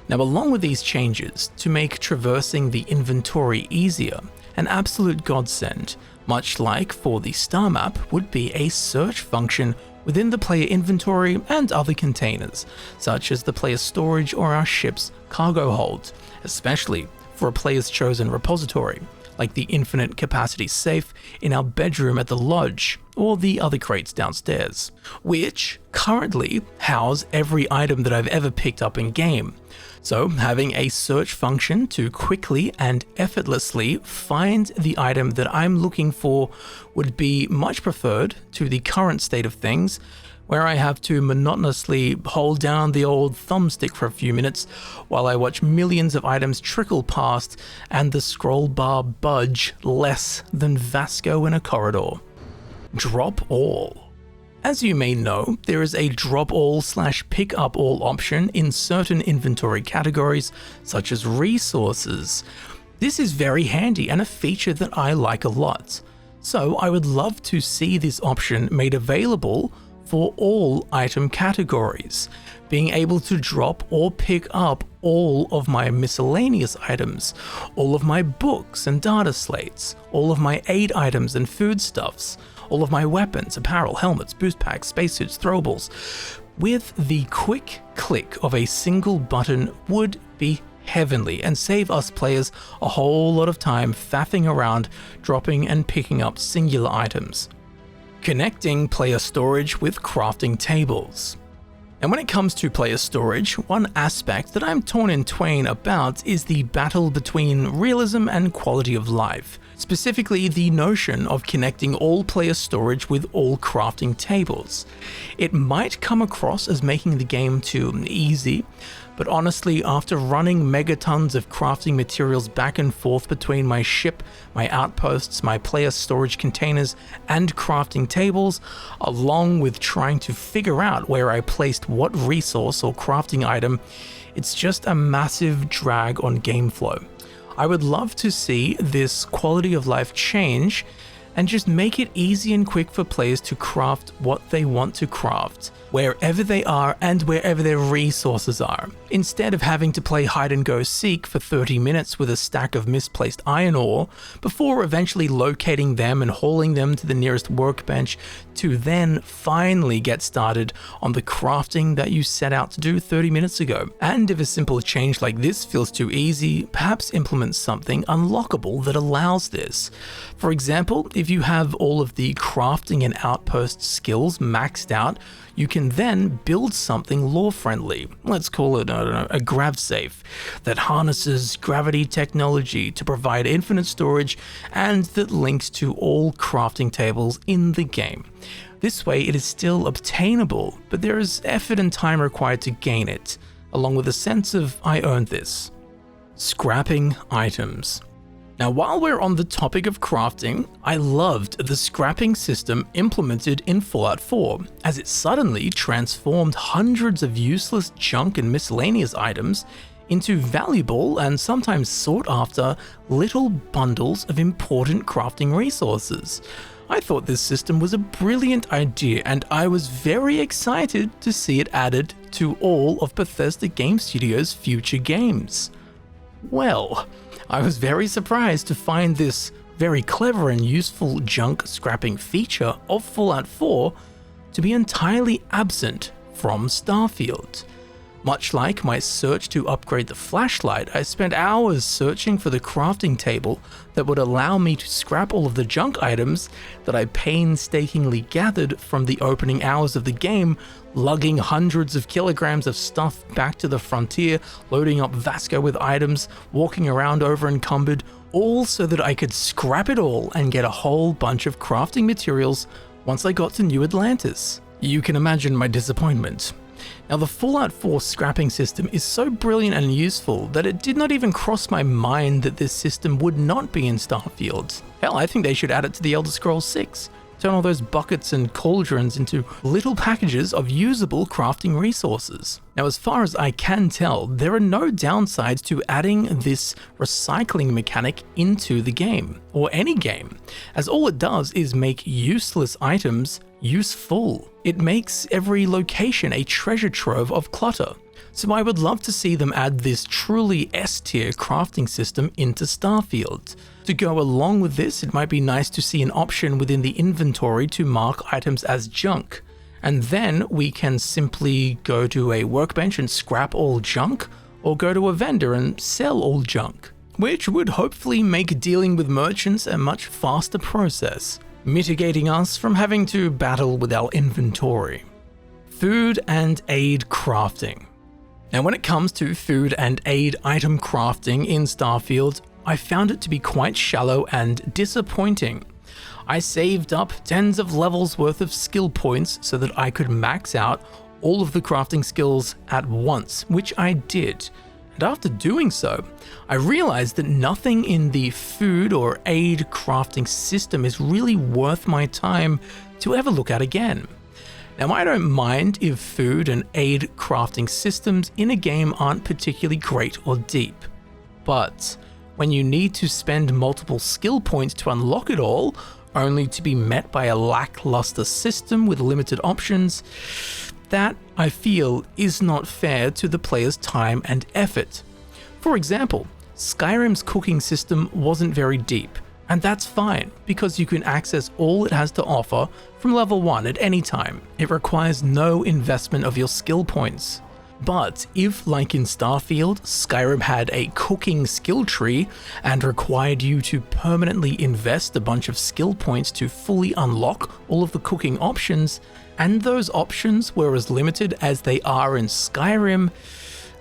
Now, along with these changes, to make traversing the inventory easier, an absolute godsend, much like for the star map, would be a search function within the player inventory and other containers, such as the player's storage or our ship's cargo hold, especially for a player's chosen repository, like the infinite capacity safe in our bedroom at the lodge, or the other crates downstairs, which currently house every item that I've ever picked up in game. So having a search function to quickly and effortlessly find the item that I'm looking for would be much preferred to the current state of things, where I have to monotonously hold down the old thumbstick for a few minutes while I watch millions of items trickle past and the scroll bar budge less than Vasco in a corridor. Drop all. As you may know, there is a drop all / pick up all option in certain inventory categories, such as resources. This is very handy and a feature that I like a lot. So I would love to see this option made available for all item categories, being able to drop or pick up all of my miscellaneous items, all of my books and data slates, all of my aid items and foodstuffs, all of my weapons, apparel, helmets, boost packs, spacesuits, throwables, with the quick click of a single button would be heavenly and save us players a whole lot of time faffing around, dropping and picking up singular items. Connecting player storage with crafting tables. And when it comes to player storage, one aspect that I'm torn in twain about is the battle between realism and quality of life. Specifically, the notion of connecting all player storage with all crafting tables. It might come across as making the game too easy, but honestly, after running megatons of crafting materials back and forth between my ship, my outposts, my player storage containers, and crafting tables, along with trying to figure out where I placed what resource or crafting item, it's just a massive drag on game flow. I would love to see this quality of life change and just make it easy and quick for players to craft what they want to craft, wherever they are and wherever their resources are, instead of having to play hide and go seek for 30 minutes with a stack of misplaced iron ore before eventually locating them and hauling them to the nearest workbench to then finally get started on the crafting that you set out to do 30 minutes ago. And if a simple change like this feels too easy, perhaps implement something unlockable that allows this. For example, if you have all of the crafting and outpost skills maxed out, you can then build something lore-friendly. Let's call it, I don't know, a grav safe that harnesses gravity technology to provide infinite storage and that links to all crafting tables in the game. This way it is still obtainable, but there is effort and time required to gain it, along with a sense of I earned this. Scrapping items. Now, while we're on the topic of crafting, I loved the scrapping system implemented in Fallout 4, as it suddenly transformed hundreds of useless junk and miscellaneous items into valuable and sometimes sought after little bundles of important crafting resources. I thought this system was a brilliant idea, and I was very excited to see it added to all of Bethesda Game Studios' future games. Well, I was very surprised to find this very clever and useful junk scrapping feature of Fallout 4 to be entirely absent from Starfield. Much like my search to upgrade the flashlight, I spent hours searching for the crafting table that would allow me to scrap all of the junk items that I painstakingly gathered from the opening hours of the game, lugging hundreds of kilograms of stuff back to the frontier, loading up Vasco with items, walking around over encumbered, all so that I could scrap it all and get a whole bunch of crafting materials once I got to New Atlantis. You can imagine my disappointment. Now, the Fallout 4 scrapping system is so brilliant and useful that it did not even cross my mind that this system would not be in Starfield. Hell, I think they should add it to the Elder Scrolls 6. Turn all those buckets and cauldrons into little packages of usable crafting resources. Now, as far as I can tell, there are no downsides to adding this recycling mechanic into the game, or any game, as all it does is make useless items useful. It makes every location a treasure trove of clutter. So I would love to see them add this truly S-tier crafting system into Starfield. To go along with this, it might be nice to see an option within the inventory to mark items as junk. And then we can simply go to a workbench and scrap all junk, or go to a vendor and sell all junk, which would hopefully make dealing with merchants a much faster process, mitigating us from having to battle with our inventory. Food and aid crafting. Now, when it comes to food and aid item crafting in Starfield, I found it to be quite shallow and disappointing. I saved up tens of levels worth of skill points so that I could max out all of the crafting skills at once, which I did. And after doing so, I realized that nothing in the food or aid crafting system is really worth my time to ever look at again. Now, I don't mind if food and aid crafting systems in a game aren't particularly great or deep, but when you need to spend multiple skill points to unlock it all, only to be met by a lackluster system with limited options, that, I feel, is not fair to the player's time and effort. For example, Skyrim's cooking system wasn't very deep, and that's fine, because you can access all it has to offer from level 1 at any time. It requires no investment of your skill points. But if, like in Starfield, Skyrim had a cooking skill tree and required you to permanently invest a bunch of skill points to fully unlock all of the cooking options, and those options were as limited as they are in Skyrim,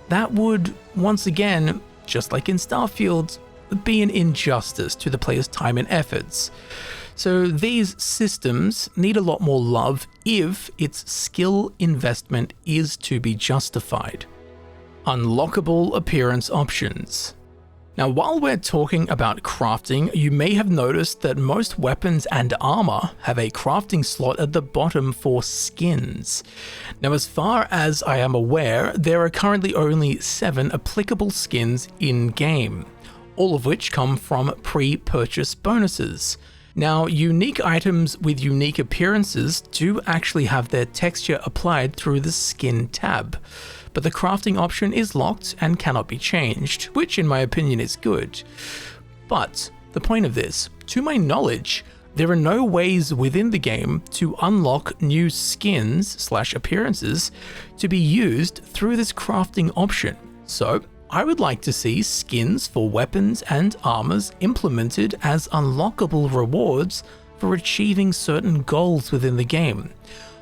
that would, once again, just like in Starfield, be an injustice to the player's time and efforts. So these systems need a lot more love if its skill investment is to be justified. Unlockable appearance options. Now, while we're talking about crafting, you may have noticed that most weapons and armor have a crafting slot at the bottom for skins. Now, as far as I am aware, there are currently only 7 applicable skins in-game, all of which come from pre-purchase bonuses. Now, unique items with unique appearances do actually have their texture applied through the skin tab, but the crafting option is locked and cannot be changed, which in my opinion is good. But the point of this, to my knowledge, there are no ways within the game to unlock new skins/appearances to be used through this crafting option. So I would like to see skins for weapons and armors implemented as unlockable rewards for achieving certain goals within the game.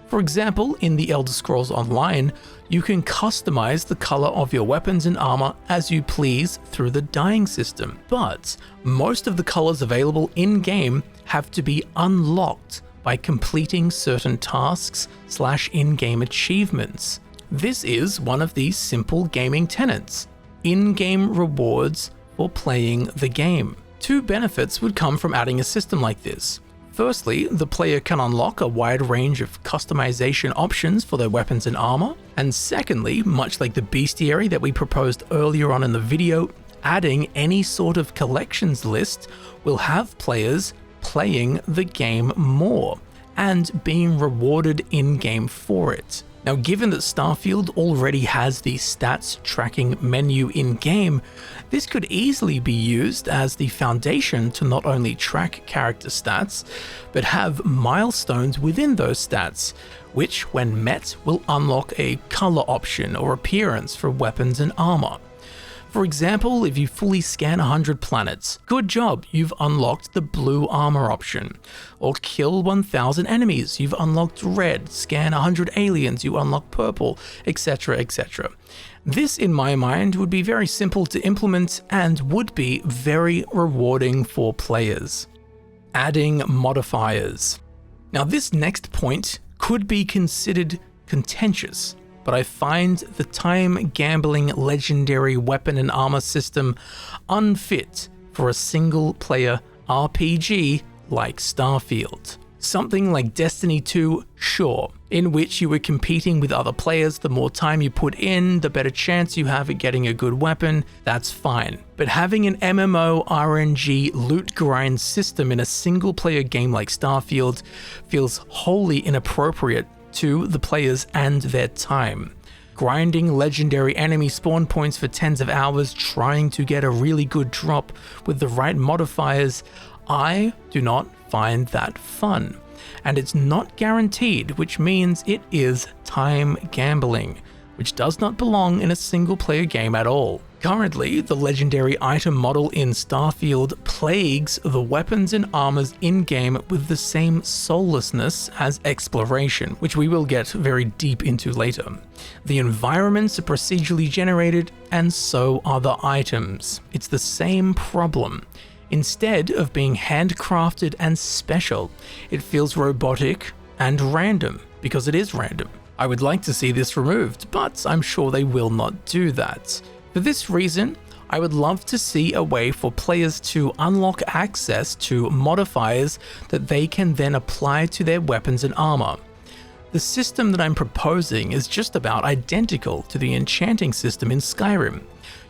For example, in the Elder Scrolls Online, you can customize the color of your weapons and armor as you please through the dyeing system, but most of the colors available in-game have to be unlocked by completing certain tasks/in-game achievements. This is one of the simple gaming tenets: in-game rewards for playing the game. 2 benefits would come from adding a system like this. Firstly, the player can unlock a wide range of customization options for their weapons and armor. And secondly, much like the Bestiary that we proposed earlier on in the video, adding any sort of collections list will have players playing the game more and being rewarded in-game for it. Now, given that Starfield already has the stats tracking menu in-game, this could easily be used as the foundation to not only track character stats, but have milestones within those stats, which when met will unlock a color option or appearance for weapons and armor. For example, if you fully scan 100 planets, good job, you've unlocked the blue armor option. Or kill 1000 enemies, you've unlocked red. Scan 100 aliens, you unlock purple, etc, etc. This, in my mind, would be very simple to implement and would be very rewarding for players. Adding modifiers. Now, this next point could be considered contentious, but I find the time-gambling legendary weapon and armor system unfit for a single-player RPG like Starfield. Something like Destiny 2, sure, in which you were competing with other players. The more time you put in, the better chance you have at getting a good weapon, that's fine. But having an MMO RNG loot grind system in a single-player game like Starfield feels wholly inappropriate to the players and their time. Grinding legendary enemy spawn points for tens of hours trying to get a really good drop with the right modifiers, I do not find that fun. And it's not guaranteed, which means it is time gambling, which does not belong in a single player game at all. Currently, the legendary item model in Starfield plagues the weapons and armors in-game with the same soullessness as exploration, which we will get very deep into later. The environments are procedurally generated, and so are the items. It's the same problem. instead of being handcrafted and special. It feels robotic and random, because it is random. I would like to see this removed, but I'm sure they will not do that. For this reason, I would love to see a way for players to unlock access to modifiers that they can then apply to their weapons and armor. The system that I'm proposing is just about identical to the enchanting system in Skyrim.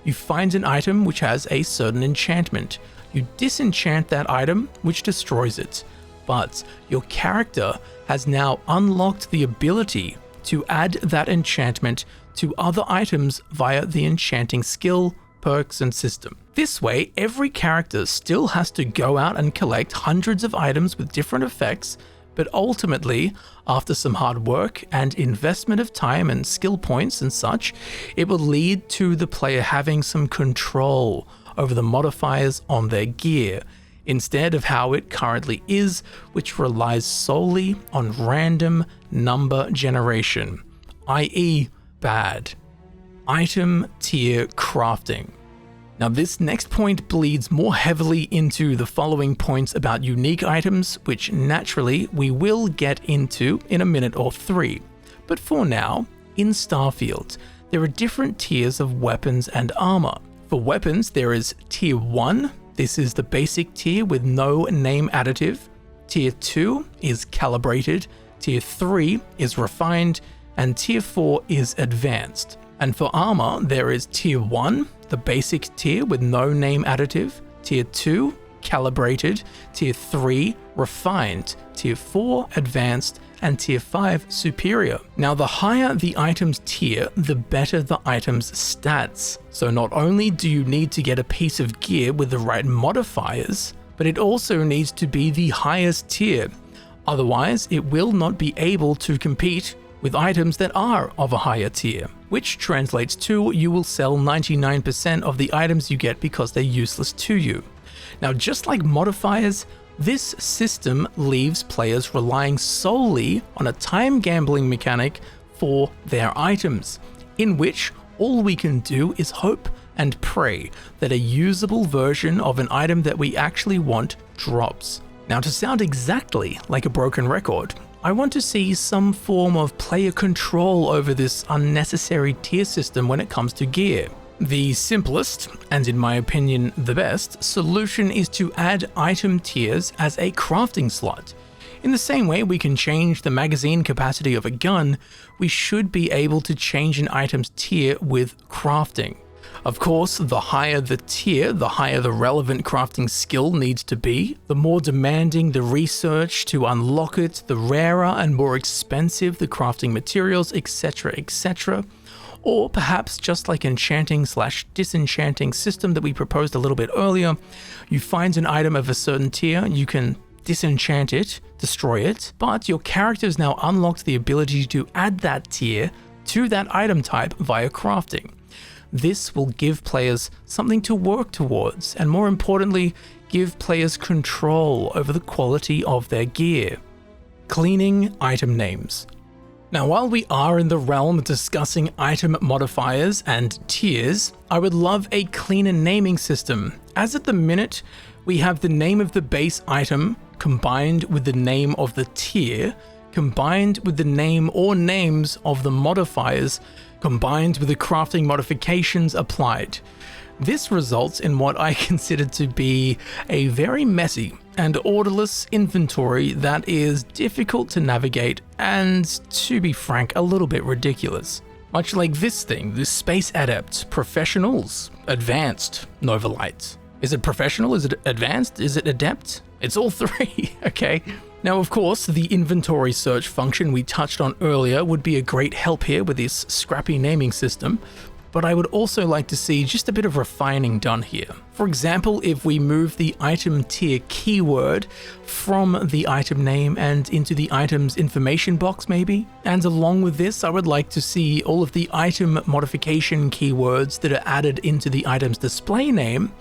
You find an item which has a certain enchantment. You disenchant that item, which destroys it. But your character has now unlocked the ability to add that enchantment to other items via the enchanting skill, perks, and system. This way, every character still has to go out and collect hundreds of items with different effects, but ultimately, after some hard work and investment of time and skill points and such, it will lead to the player having some control over the modifiers on their gear, instead of how it currently is, which relies solely on random number generation, i.e. bad. Item tier crafting. Now this next point bleeds more heavily into the following points about unique items, which naturally we will get into in a minute or three. But for now, in Starfield, there are different tiers of weapons and armor. For weapons, there is Tier 1, this is the basic tier with no name additive. Tier 2 is calibrated, Tier 3 is refined, and Tier 4 is advanced. And for armor, there is Tier 1, the basic tier with no name additive, Tier 2, calibrated, Tier 3, refined, Tier 4, advanced, and Tier 5, superior. Now the higher the item's tier, the better the item's stats. So not only do you need to get a piece of gear with the right modifiers, but it also needs to be the highest tier. Otherwise, it will not be able to compete with items that are of a higher tier, which translates to you will sell 99% of the items you get because they're useless to you. Now, just like modifiers, this system leaves players relying solely on a time gambling mechanic for their items, in which all we can do is hope and pray that a usable version of an item that we actually want drops. Now, to sound exactly like a broken record, I want to see some form of player control over this unnecessary tier system when it comes to gear. The simplest, and in my opinion the best, solution is to add item tiers as a crafting slot. In the same way we can change the magazine capacity of a gun, we should be able to change an item's tier with crafting. Of course, the higher the tier, the higher the relevant crafting skill needs to be, the more demanding the research to unlock it, the rarer and more expensive the crafting materials, etc, etc. Or perhaps just like enchanting/disenchanting system that we proposed a little bit earlier, you find an item of a certain tier, you can disenchant it, destroy it, but your character has now unlocked the ability to add that tier to that item type via crafting. This will give players something to work towards, and more importantly, give players control over the quality of their gear. Cleaning item names. Now, while we are in the realm of discussing item modifiers and tiers, I would love a cleaner naming system, as at the minute, we have the name of the base item combined with the name of the tier, combined with the name or names of the modifiers, combined with the crafting modifications applied. This results in what I consider to be a very messy and orderless inventory that is difficult to navigate and, to be frank, a little bit ridiculous. Much like this thing, this Space Adept, Professionals, Advanced, Novalite. Is it Professional? Is it Advanced? Is it Adept? It's all three, okay? Now, of course, the inventory search function we touched on earlier would be a great help here with this scrappy naming system, but I would also like to see just a bit of refining done here. For example, if we move the item tier keyword from the item name and into the item's information box maybe, and along with this, I would like to see all of the item modification keywords that are added into the item's display name,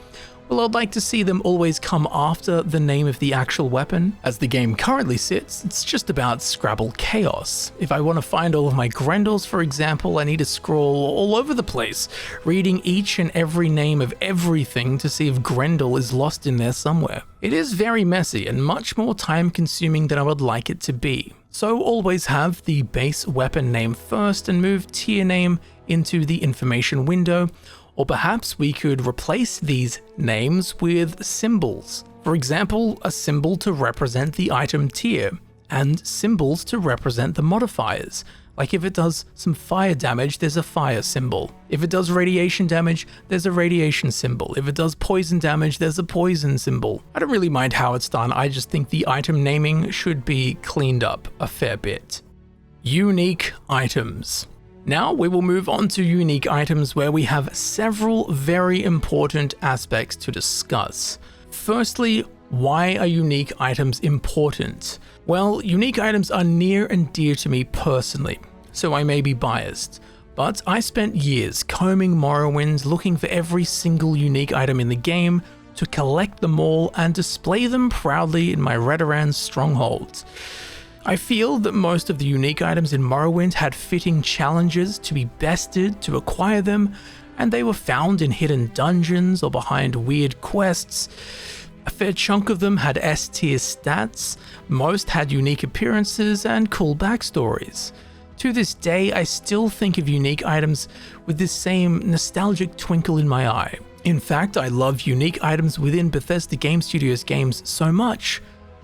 Well, I'd like to see them always come after the name of the actual weapon. As the game currently sits, it's just about Scrabble chaos. If I want to find all of my Grendels, for example, I need to scroll all over the place, reading each and every name of everything to see if Grendel is lost in there somewhere. It is very messy and much more time consuming than I would like it to be. So always have the base weapon name first and move tier name into the information window, or perhaps we could replace these names with symbols. For example, a symbol to represent the item tier, and symbols to represent the modifiers. Like if it does some fire damage, there's a fire symbol. If it does radiation damage, there's a radiation symbol. If it does poison damage, there's a poison symbol. I don't really mind how it's done, I just think the item naming should be cleaned up a fair bit. Unique items. Now we will move on to unique items where we have several very important aspects to discuss. Firstly, why are unique items important? Well, unique items are near and dear to me personally, so I may be biased, but I spent years combing Morrowind looking for every single unique item in the game to collect them all and display them proudly in my Redoran stronghold. I feel that most of the unique items in Morrowind had fitting challenges to be bested to acquire them, and they were found in hidden dungeons or behind weird quests. A fair chunk of them had S-tier stats, most had unique appearances and cool backstories. To this day, I still think of unique items with this same nostalgic twinkle in my eye. In fact, I love unique items within Bethesda Game Studios games so much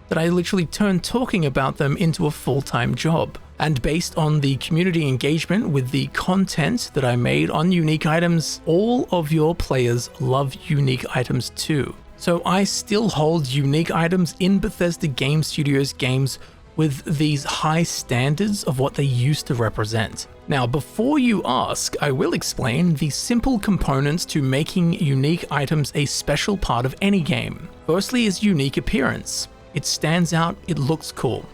that I literally turned talking about them into a full-time job. And based on the community engagement with the content that I made on unique items, all of your players love unique items too. So I still hold unique items in Bethesda Game Studios games with these high standards of what they used to represent. Now, before you ask, I will explain the simple components to making unique items a special part of any game. Firstly is unique appearance. It stands out, it looks cool.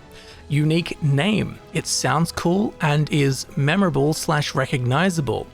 Unique name. It sounds cool and is memorable/recognizable.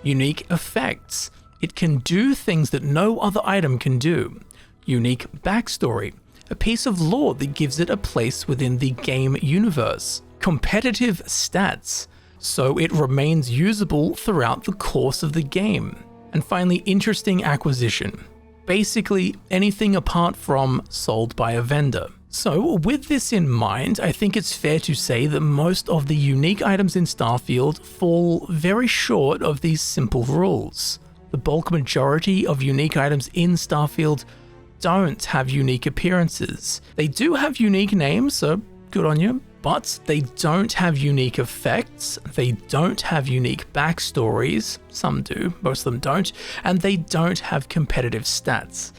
Unique effects. It can do things that no other item can do. Unique backstory. A piece of lore that gives it a place within the game universe. Competitive stats. So it remains usable throughout the course of the game. And finally, interesting acquisition. Basically, anything apart from sold by a vendor. So with this in mind, I think it's fair to say that most of the unique items in Starfield fall very short of these simple rules. The bulk majority of unique items in Starfield don't have unique appearances. They do have unique names, so good on you, but they don't have unique effects, they don't have unique backstories, some do, most of them don't, and they don't have competitive stats.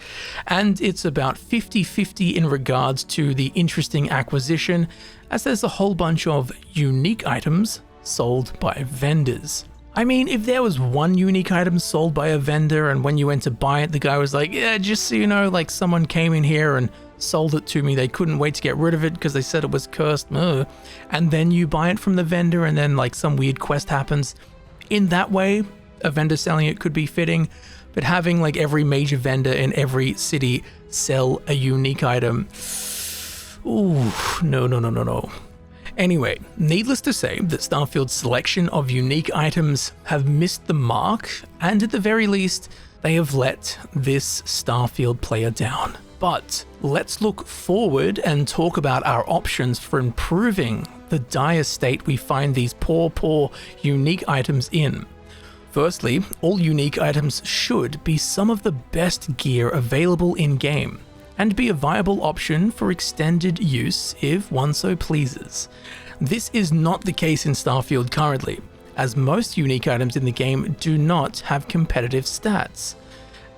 And it's about 50-50 in regards to the interesting acquisition, as there's a whole bunch of unique items sold by vendors. I mean, if there was one unique item sold by a vendor and when you went to buy it, the guy was like, yeah, just so you know, like someone came in here and sold it to me, they couldn't wait to get rid of it because they said it was cursed, and then you buy it from the vendor and then like some weird quest happens. In that way, a vendor selling it could be fitting, but having like every major vendor in every city sell a unique item, ooh, no. Anyway, needless to say that Starfield's selection of unique items have missed the mark, and at the very least, they have let this Starfield player down. But let's look forward and talk about our options for improving the dire state we find these poor unique items in. Firstly, all unique items should be some of the best gear available in-game, and be a viable option for extended use if one so pleases. This is not the case in Starfield currently, as most unique items in the game do not have competitive stats,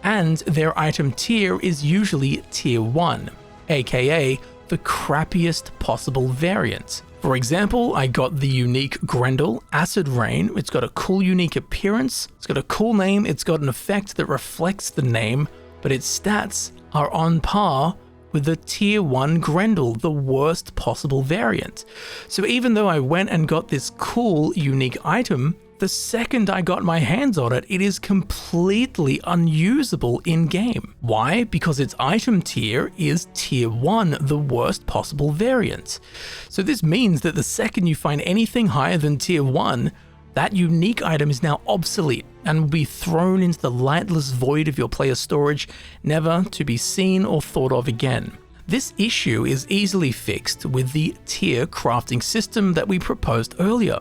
and their item tier is usually tier 1, aka the crappiest possible variant. For example, I got the unique Grendel, Acid Rain. It's got a cool unique appearance, it's got a cool name, it's got an effect that reflects the name, but its stats are on par with the tier 1 Grendel, the worst possible variant. So even though I went and got this cool unique item, The second I got my hands on it, it is completely unusable in-game. Why? Because its item tier is tier 1, the worst possible variant. So this means that the second you find anything higher than tier 1, that unique item is now obsolete and will be thrown into the lightless void of your player's storage, never to be seen or thought of again. This issue is easily fixed with the tier crafting system that we proposed earlier.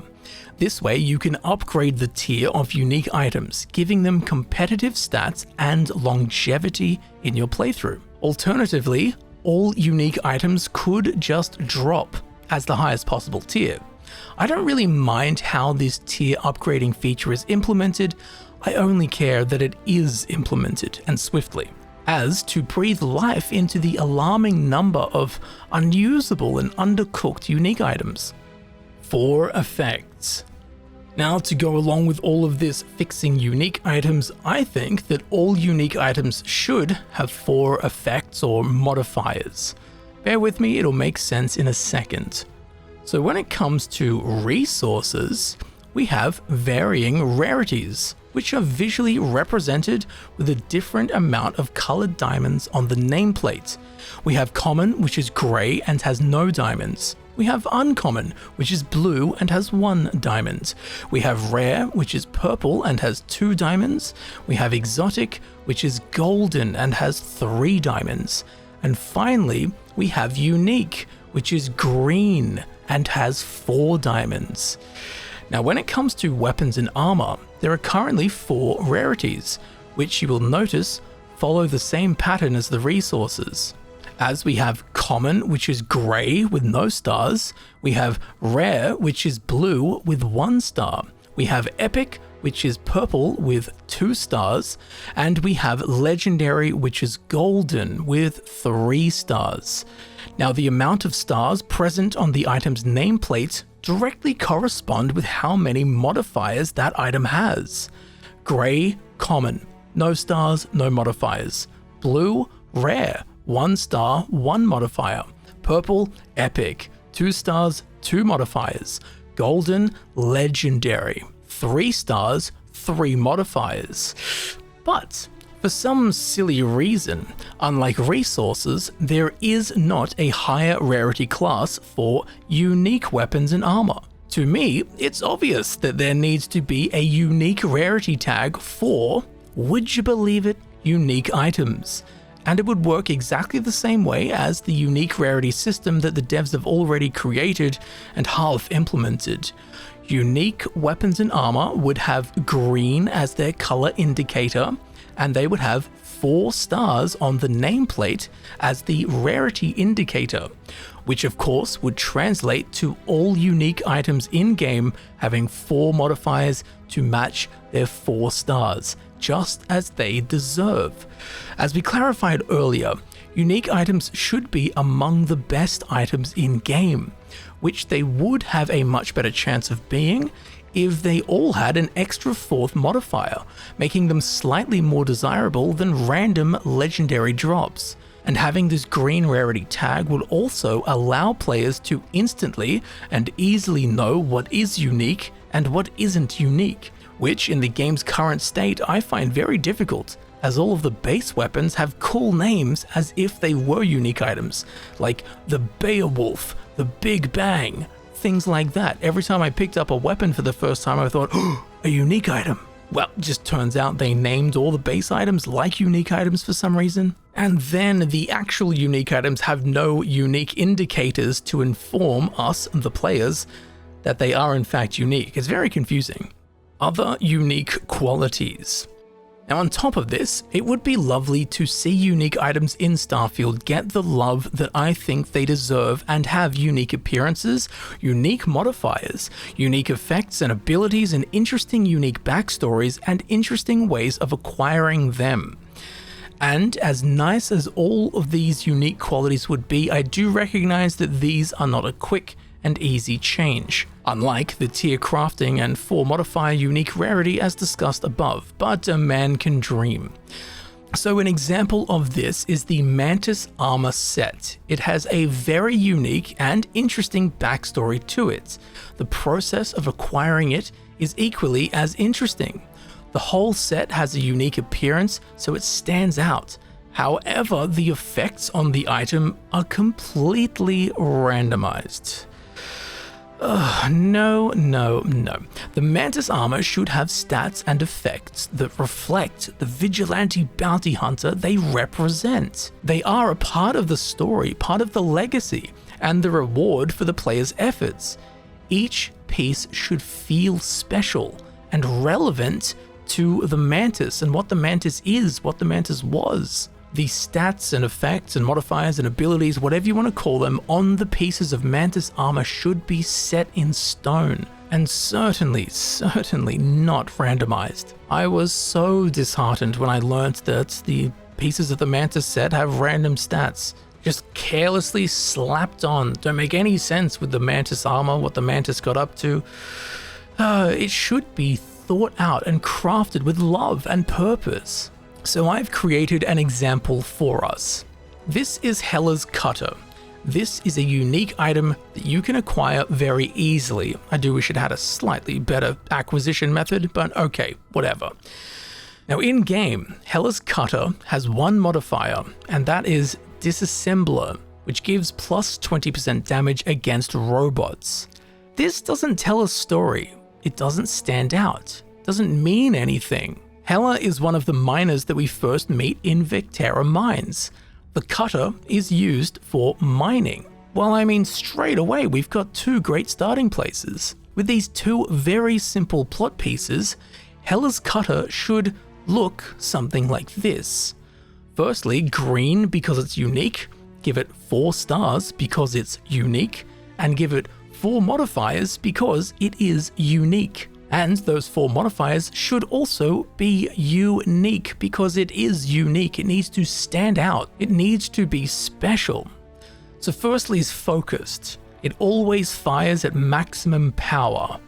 This way you can upgrade the tier of unique items, giving them competitive stats and longevity in your playthrough. Alternatively, all unique items could just drop as the highest possible tier. I don't really mind how this tier upgrading feature is implemented, I only care that it is implemented and swiftly, as to breathe life into the alarming number of unusable and undercooked unique items. 4 effects. Now, to go along with all of this fixing unique items, I think that all unique items should have 4 effects or modifiers. Bear with me, it'll make sense in a second. So when it comes to resources, we have varying rarities, which are visually represented with a different amount of colored diamonds on the nameplate. We have common, which is gray and has no diamonds. We have uncommon, which is blue and has 1 diamond. We have rare, which is purple and has 2 diamonds. We have exotic, which is golden and has 3 diamonds. And finally, we have unique, which is green and has 4 diamonds. Now, when it comes to weapons and armor, there are currently 4 rarities, which you will notice follow the same pattern as the resources. As we have common, which is grey with no stars, we have rare, which is blue with 1 star, we have epic, which is purple with 2 stars, and we have legendary, which is golden with 3 stars. Now, the amount of stars present on the item's nameplate directly correspond with how many modifiers that item has. Grey, common, no stars, no modifiers. Blue, rare, 1 star, 1 modifier. Purple, epic, 2 stars, 2 modifiers. Golden, legendary, 3 stars, 3 modifiers. But for some silly reason, unlike resources, there is not a higher rarity class for unique weapons and armor. To me, it's obvious that there needs to be a unique rarity tag for, would you believe it, unique items. And it would work exactly the same way as the unique rarity system that the devs have already created and half implemented. Unique weapons and armor would have green as their color indicator, and they would have 4 stars on the nameplate as the rarity indicator, which of course would translate to all unique items in-game having 4 modifiers to match their 4 stars, just as they deserve. As we clarified earlier, unique items should be among the best items in-game, which they would have a much better chance of being if they all had an extra 4th modifier, making them slightly more desirable than random legendary drops. And having this green rarity tag would also allow players to instantly and easily know what is unique and what isn't unique, which in the game's current state I find very difficult, as all of the base weapons have cool names as if they were unique items, like the Beowulf, the Big Bang, things like that. Every time I picked up a weapon for the first time I thought, oh, a unique item. Well, it just turns out they named all the base items like unique items for some reason. And then the actual unique items have no unique indicators to inform us, the players, that they are in fact unique. It's very confusing. Other unique qualities. Now, on top of this, it would be lovely to see unique items in Starfield get the love that I think they deserve and have unique appearances, unique modifiers, unique effects and abilities, and interesting unique backstories and interesting ways of acquiring them. And as nice as all of these unique qualities would be, I do recognize that these are not a quick and easy change, unlike the tier crafting and 4 modifier unique rarity as discussed above, but a man can dream. So an example of this is the Mantis armor set. It has a very unique and interesting backstory to it. The process of acquiring it is equally as interesting. The whole set has a unique appearance, so it stands out. However, the effects on the item are completely randomized. No. The Mantis armor should have stats and effects that reflect the vigilante bounty hunter they represent. They are a part of the story, part of the legacy, and the reward for the player's efforts. Each piece should feel special and relevant to the Mantis and what the Mantis is, what the Mantis was. The stats and effects and modifiers and abilities, whatever you want to call them, on the pieces of Mantis armor should be set in stone, and certainly not randomized. I was so disheartened when I learnt that the pieces of the Mantis set have random stats, just carelessly slapped on. Don't make any sense with the Mantis armor, what the Mantis got up to. It should be thought out and crafted with love and purpose. So I've created an example for us. This is Hela's Cutter. This is a unique item that you can acquire very easily. I do wish it had a slightly better acquisition method, but okay, whatever. Now in game, Hela's Cutter has one modifier, and that is Disassembler, which gives plus 20% damage against robots. This doesn't tell a story. It doesn't stand out. It doesn't mean anything. Hela is one of the miners that we first meet in Vectera mines. The cutter is used for mining. Well, I mean, straight away we've got two great starting places. With these two very simple plot pieces, Hela's cutter should look something like this. Firstly, green because it's unique, give it 4 stars because it's unique, and give it 4 modifiers because it is unique. And those 4 modifiers should also be unique because it is unique. It needs to stand out. It needs to be special. So firstly is focused. It always fires at maximum power.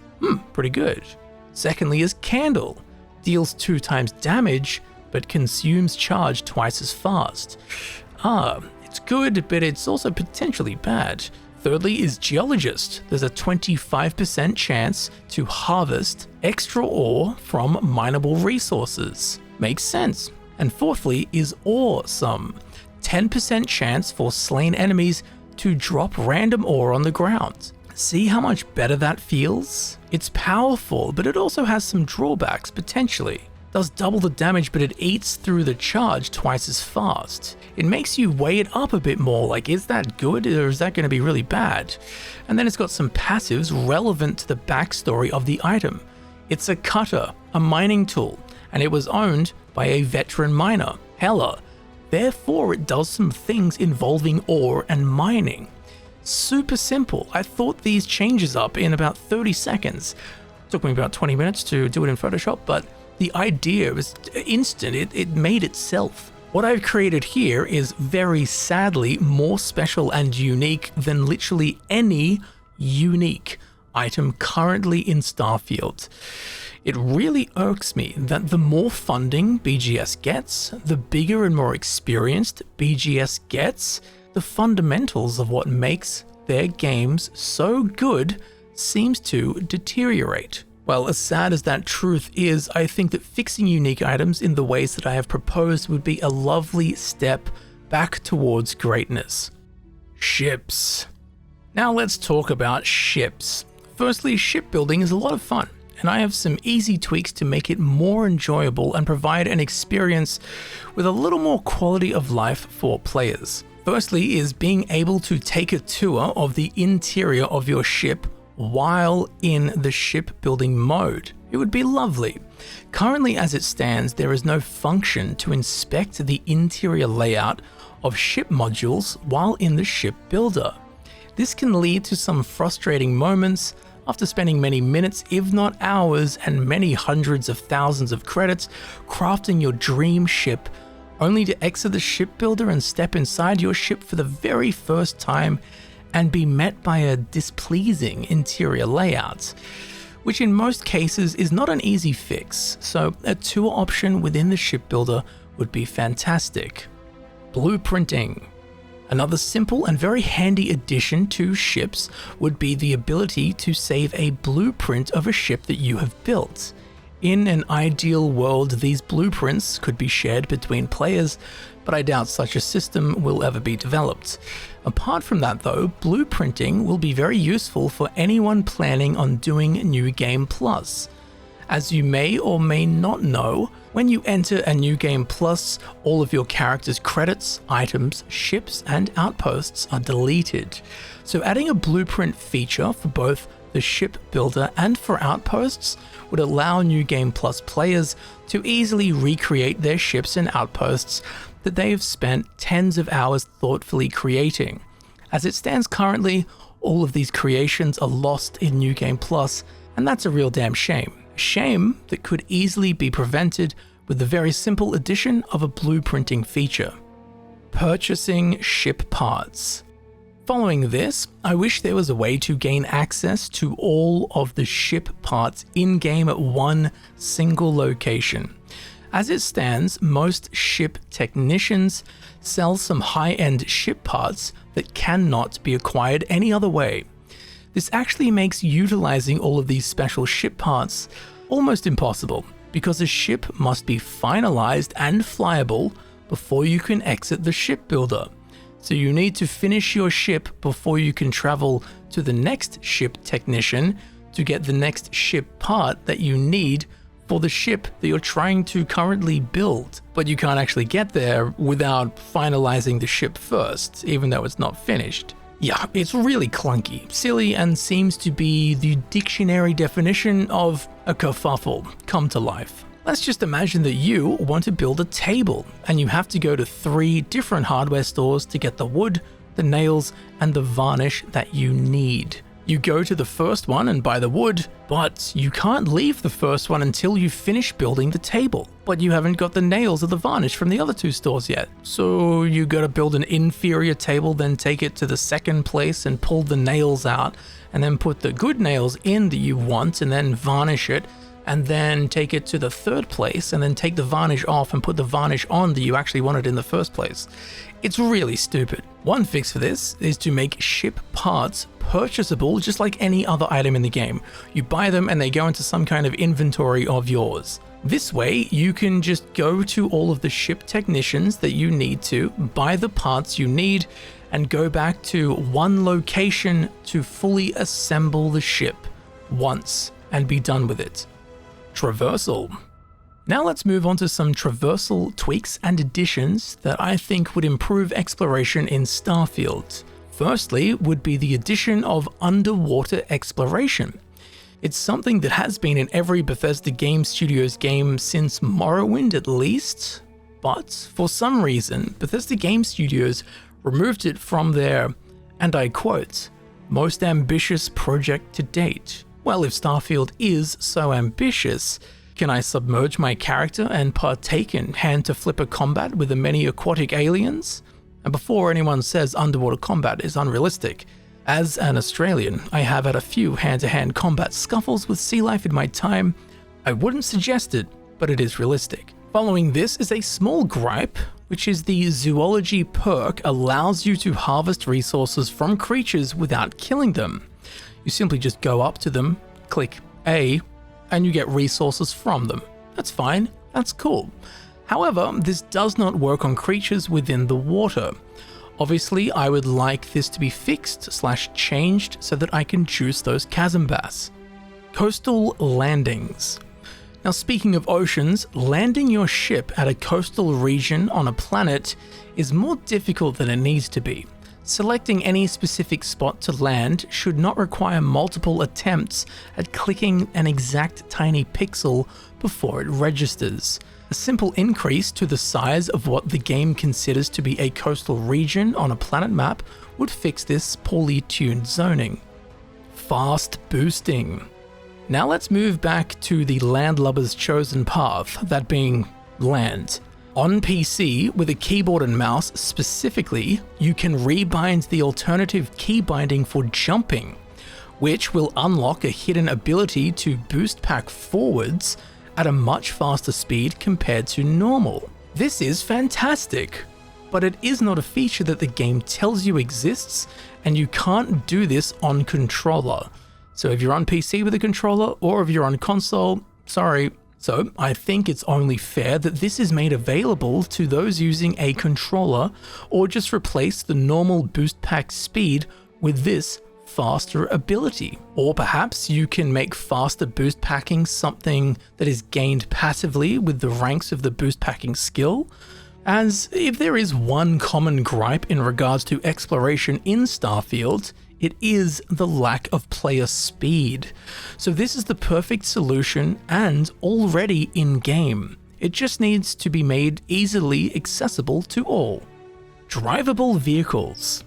Pretty good. Secondly is candle. Deals 2 times damage, but consumes charge twice as fast. It's good, but it's also potentially bad. Thirdly is Geologist. There's a 25% chance to harvest extra ore from mineable resources. Makes sense. And fourthly is Awesome. 10% chance for slain enemies to drop random ore on the ground. See how much better that feels? It's powerful, but it also has some drawbacks potentially. Does double the damage, but it eats through the charge twice as fast. It makes you weigh it up a bit more, like is that good or is that going to be really bad? And then it's got some passives relevant to the backstory of the item. It's a cutter, a mining tool, and it was owned by a veteran miner, Hela. Therefore, it does some things involving ore and mining. Super simple. I thought these changes up in about 30 seconds. It took me about 20 minutes to do it in Photoshop, but the idea was instant. It made itself. What I've created here is very sadly more special and unique than literally any unique item currently in Starfield. It really irks me that the more funding BGS gets, the bigger and more experienced BGS gets, the fundamentals of what makes their games so good seems to deteriorate. Well, as sad as that truth is, I think that fixing unique items in the ways that I have proposed would be a lovely step back towards greatness. Ships. Now let's talk about ships. Firstly, shipbuilding is a lot of fun, and I have some easy tweaks to make it more enjoyable and provide an experience with a little more quality of life for players. Firstly is being able to take a tour of the interior of your ship while in the shipbuilding mode. It would be lovely. Currently as it stands, there is no function to inspect the interior layout of ship modules while in the ship builder. This can lead to some frustrating moments after spending many minutes, if not hours, and many hundreds of thousands of credits crafting your dream ship, only to exit the ship builder and step inside your ship for the very first time and be met by a displeasing interior layout, which in most cases is not an easy fix, so a tour option within the ship builder would be fantastic. Blueprinting. Another simple and very handy addition to ships would be the ability to save a blueprint of a ship that you have built. In an ideal world, these blueprints could be shared between players, but I doubt such a system will ever be developed. Apart from that though, blueprinting will be very useful for anyone planning on doing New Game Plus. As you may or may not know, when you enter a New Game Plus, all of your character's credits, items, ships, and outposts are deleted. So adding a blueprint feature for both the ship builder and for outposts would allow New Game Plus players to easily recreate their ships and outposts that they have spent tens of hours thoughtfully creating. As it stands currently, all of these creations are lost in New Game Plus, and that's a real damn shame. A shame that could easily be prevented with the very simple addition of a blueprinting feature. Purchasing ship parts. Following this, I wish there was a way to gain access to all of the ship parts in-game at one single location. As it stands, most ship technicians sell some high-end ship parts that cannot be acquired any other way. This actually makes utilizing all of these special ship parts almost impossible, because a ship must be finalized and flyable before you can exit the ship builder. So you need to finish your ship before you can travel to the next ship technician to get the next ship part that you need for the ship that you're trying to currently build. But you can't actually get there without finalizing the ship first, even though it's not finished. Yeah, it's really clunky, silly, and seems to be the dictionary definition of a kerfuffle come to life. Let's just imagine that you want to build a table, and you have to go to 3 different hardware stores to get the wood, the nails, and the varnish that you need. You go to the first one and buy the wood, but you can't leave the first one until you finish building the table. But you haven't got the nails or the varnish from the other 2 stores yet. So you gotta build an inferior table, then take it to the second place and pull the nails out, and then put the good nails in that you want, and then varnish it, and then take it to the 3rd place, and then take the varnish off and put the varnish on that you actually wanted in the first place. It's really stupid. One fix for this is to make ship parts purchasable just like any other item in the game. You buy them and they go into some kind of inventory of yours. This way, you can just go to all of the ship technicians that you need to, buy the parts you need, and go back to one location to fully assemble the ship once and be done with it. Traversal. Now let's move on to some traversal tweaks and additions that I think would improve exploration in Starfield. Firstly would be the addition of underwater exploration. It's something that has been in every Bethesda Game Studios game since Morrowind at least, but for some reason Bethesda Game Studios removed it from their, and I quote, most ambitious project to date. Well, if Starfield is so ambitious, can I submerge my character and partake in hand-to-flipper combat with the many aquatic aliens? And before anyone says underwater combat is unrealistic, as an Australian, I have had a few hand-to-hand combat scuffles with sea life in my time. I wouldn't suggest it, but it is realistic. Following this is a small gripe, which is the Zoology perk allows you to harvest resources from creatures without killing them. You simply just go up to them, click A, and you get resources from them. That's fine, that's cool. However, this does not work on creatures within the water. Obviously, I would like this to be fixed/changed so that I can juice those chasm bass. Coastal landings. Now, speaking of oceans, landing your ship at a coastal region on a planet is more difficult than it needs to be. Selecting any specific spot to land should not require multiple attempts at clicking an exact tiny pixel before it registers. A simple increase to the size of what the game considers to be a coastal region on a planet map would fix this poorly tuned zoning. Fast boosting. Now let's move back to the landlubber's chosen path, that being land. On PC, with a keyboard and mouse specifically, you can rebind the alternative key binding for jumping, which will unlock a hidden ability to boost pack forwards at a much faster speed compared to normal. This is fantastic. but it is not a feature that the game tells you exists, and you can't do this on controller. So if you're on PC with a controller, or if you're on console, sorry. So I think it's only fair that this is made available to those using a controller, or just replace the normal boost pack speed with this faster ability. Or perhaps you can make faster boost packing something that is gained passively with the ranks of the boost packing skill. As if there is one common gripe in regards to exploration in Starfield, it is the lack of player speed. So this is the perfect solution and already in-game. It just needs to be made easily accessible to all. Drivable vehicles.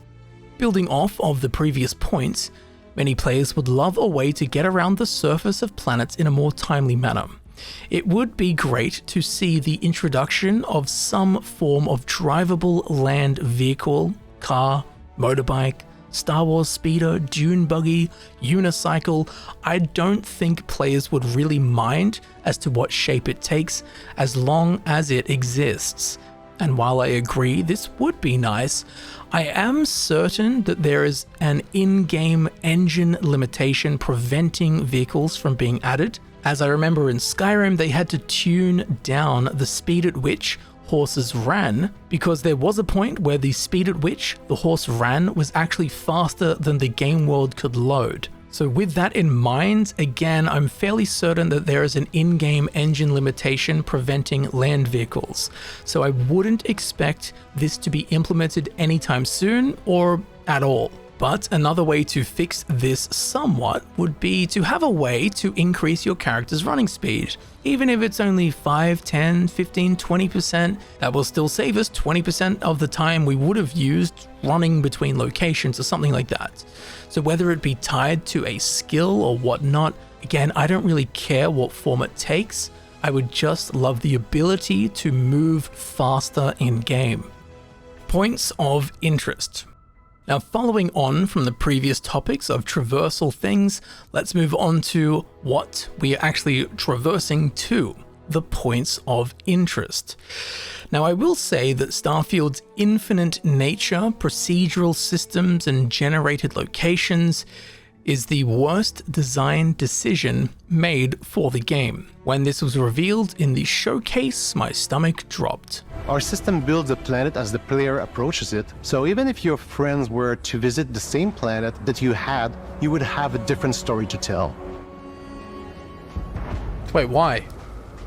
Building off of the previous points, many players would love a way to get around the surface of planets in a more timely manner. It would be great to see the introduction of some form of drivable land vehicle, car, motorbike, Star Wars speeder, dune buggy, unicycle. I don't think players would really mind as to what shape it takes as long as it exists. And while I agree this would be nice, I am certain that there is an in-game engine limitation preventing vehicles from being added. As I remember in Skyrim, they had to tune down the speed at which horses ran, because there was a point where the speed at which the horse ran was actually faster than the game world could load. So with that in mind, again, I'm fairly certain that there is an in-game engine limitation preventing land vehicles. So I wouldn't expect this to be implemented anytime soon or at all. But another way to fix this somewhat would be to have a way to increase your character's running speed. Even if it's only 5, 10, 15, 20%, that will still save us 20% of the time we would have used running between locations or something like that. So whether it be tied to a skill or whatnot, again, I don't really care what form it takes. I would just love the ability to move faster in game. Points of interest. Now, following on from the previous topics of traversal things, let's move on to what we are actually traversing to, the points of interest. Now, I will say that Starfield's infinite nature, procedural systems, and generated locations is the worst design decision made for the game. When this was revealed in the showcase, my stomach dropped. Our system builds a planet as the player approaches it, so even if your friends were to visit the same planet that you had, you would have a different story to tell. Wait, why?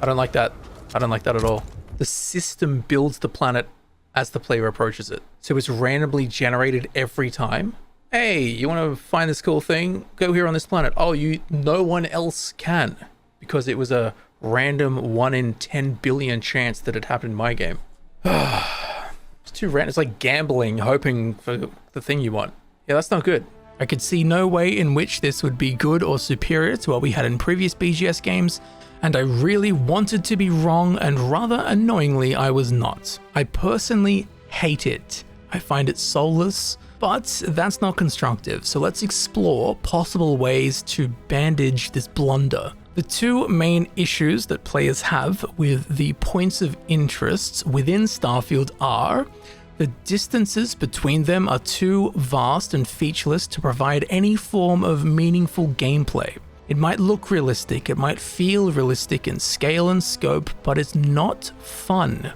I don't like that. I don't like that at all. The system builds the planet as the player approaches it, so it's randomly generated every time. Hey, you want to find this cool thing? Go here on this planet. Oh, no one else can, because it was a random 1 in 10 billion chance that it happened in my game. It's too random. It's like gambling, hoping for the thing you want. Yeah, that's not good. I could see no way in which this would be good or superior to what we had in previous BGS games, and I really wanted to be wrong, and rather annoyingly, I was not. I personally hate it. I find it soulless, but that's not constructive, so let's explore possible ways to bandage this blunder. The two main issues that players have with the points of interest within Starfield are the distances between them are too vast and featureless to provide any form of meaningful gameplay. It might look realistic, it might feel realistic in scale and scope, but it's not fun.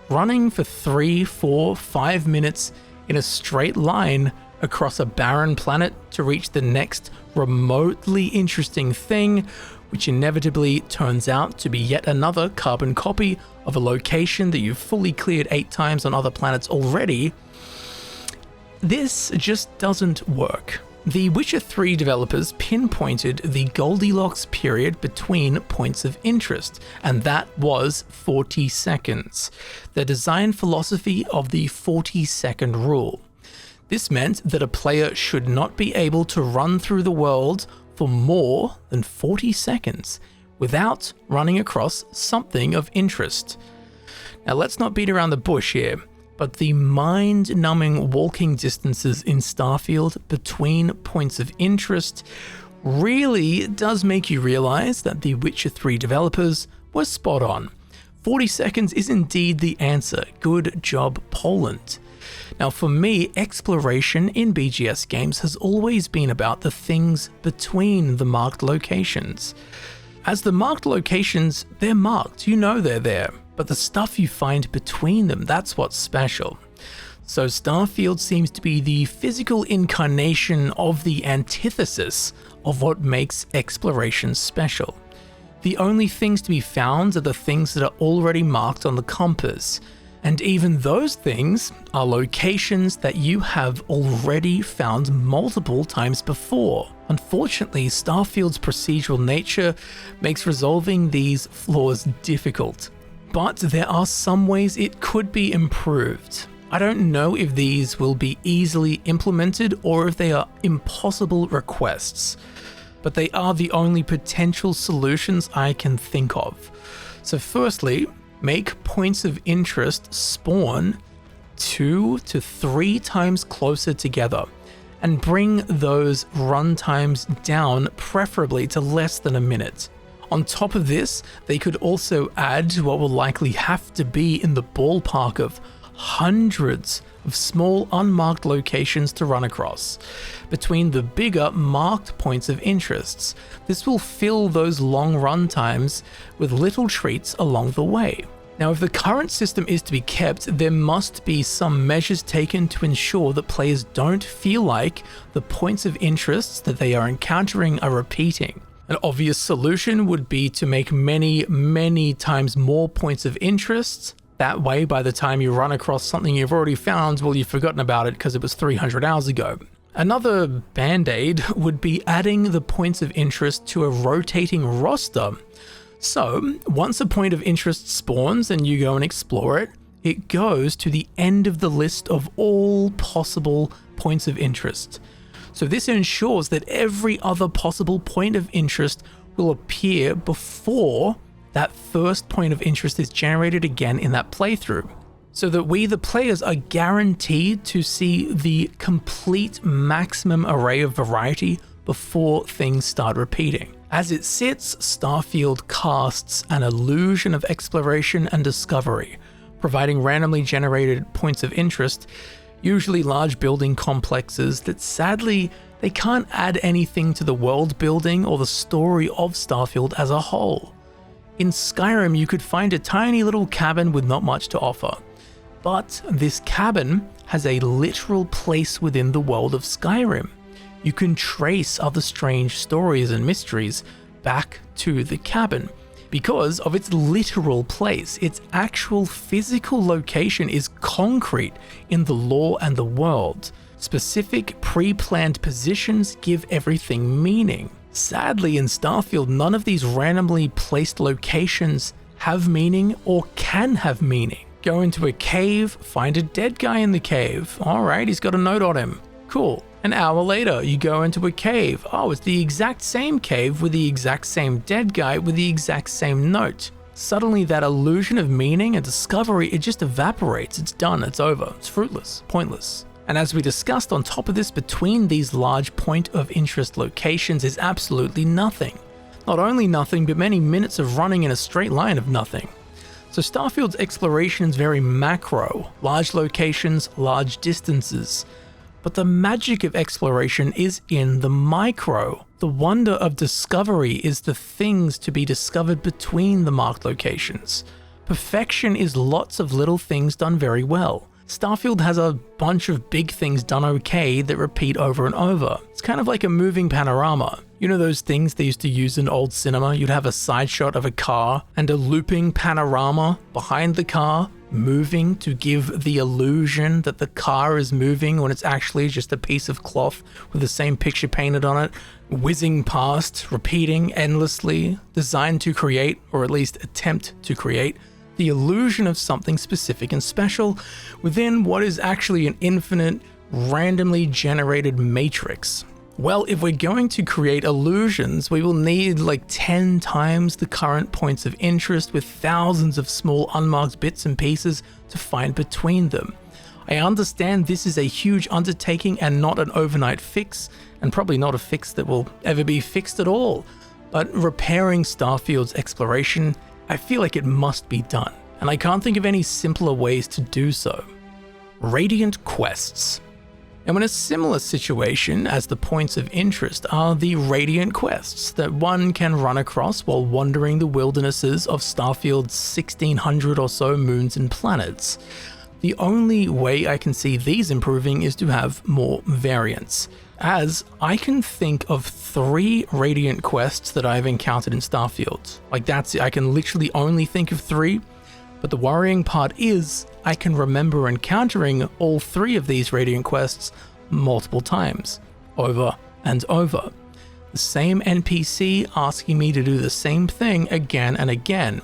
Running for 3, 4, 5 minutes in a straight line across a barren planet to reach the next remotely interesting thing, which inevitably turns out to be yet another carbon copy of a location that you've fully cleared 8 times on other planets already, this just doesn't work. The Witcher 3 developers pinpointed the Goldilocks period between points of interest, and that was 40 seconds. The design philosophy of the 40-second rule. This meant that a player should not be able to run through the world for more than 40 seconds without running across something of interest. Now, let's not beat around the bush here, but the mind-numbing walking distances in Starfield between points of interest really does make you realize that the Witcher 3 developers were spot on. 40 seconds is indeed the answer. Good job, Poland. Now for me, exploration in BGS games has always been about the things between the marked locations. As the marked locations, they're marked, you know they're there, but the stuff you find between them, that's what's special. So Starfield seems to be the physical incarnation of the antithesis of what makes exploration special. The only things to be found are the things that are already marked on the compass, and even those things are locations that you have already found multiple times before. Unfortunately, Starfield's procedural nature makes resolving these flaws difficult, but there are some ways it could be improved. I don't know if these will be easily implemented or if they are impossible requests, but they are the only potential solutions I can think of. So firstly, make points of interest spawn 2 to 3 times closer together, and bring those run times down, preferably to less than a minute. On top of this, they could also add what will likely have to be in the ballpark of hundreds of small unmarked locations to run across between the bigger marked points of interests. This will fill those long run times with little treats along the way. Now, if the current system is to be kept, there must be some measures taken to ensure that players don't feel like the points of interests that they are encountering are repeating. An obvious solution would be to make many times more points of interest. That way, by the time you run across something you've already found, well, you've forgotten about it because it was 300 hours ago. Another band-aid would be adding the points of interest to a rotating roster. So, once a point of interest spawns and you go and explore it, it goes to the end of the list of all possible points of interest. So this ensures that every other possible point of interest will appear before that first point of interest is generated again in that playthrough, so that we, the players, are guaranteed to see the complete maximum array of variety before things start repeating. As it sits, Starfield casts an illusion of exploration and discovery, providing randomly generated points of interest, usually large building complexes that sadly they can't add anything to the world building or the story of Starfield as a whole. In Skyrim, you could find a tiny little cabin with not much to offer, but this cabin has a literal place within the world of Skyrim. You can trace other strange stories and mysteries back to the cabin because of its literal place. Its actual physical location is concrete in the lore and the world. Specific pre-planned positions give everything meaning. Sadly, in Starfield, none of these randomly placed locations have meaning or can have meaning. Go into a cave, find a dead guy in the cave. Alright, he's got a note on him. Cool. An hour later, you go into a cave. Oh, it's the exact same cave with the exact same dead guy with the exact same note. Suddenly, that illusion of meaning and discovery, it just evaporates. It's done. It's over. It's fruitless. Pointless. And as we discussed, on top of this, between these large point of interest locations is absolutely nothing. Not only nothing, but many minutes of running in a straight line of nothing. So Starfield's exploration is very macro, large locations, large distances. But the magic of exploration is in the micro. The wonder of discovery is the things to be discovered between the marked locations. Perfection is lots of little things done very well. Starfield has a bunch of big things done okay that repeat over and over. It's kind of like a moving panorama. You know those things they used to use in old cinema? You'd have a side shot of a car and a looping panorama behind the car, moving to give the illusion that the car is moving when it's actually just a piece of cloth with the same picture painted on it, whizzing past, repeating endlessly, designed to create, or at least attempt to create, the illusion of something specific and special within what is actually an infinite, randomly generated matrix. Well, if we're going to create illusions, we will need like 10 times the current points of interest with thousands of small unmarked bits and pieces to find between them. I understand this is a huge undertaking and not an overnight fix, and probably not a fix that will ever be fixed at all, but repairing Starfield's exploration I feel like it must be done, and I can't think of any simpler ways to do so. Radiant quests. Now, in a similar situation as the points of interest are the Radiant quests that one can run across while wandering the wildernesses of Starfield's 1600 or so moons and planets. The only way I can see these improving is to have more variants, as I can think of 3 Radiant quests that I've encountered in Starfield. Like, that's it, I can literally only think of 3. But the worrying part is, I can remember encountering all 3 of these Radiant quests multiple times, over and over. The same NPC asking me to do the same thing again and again.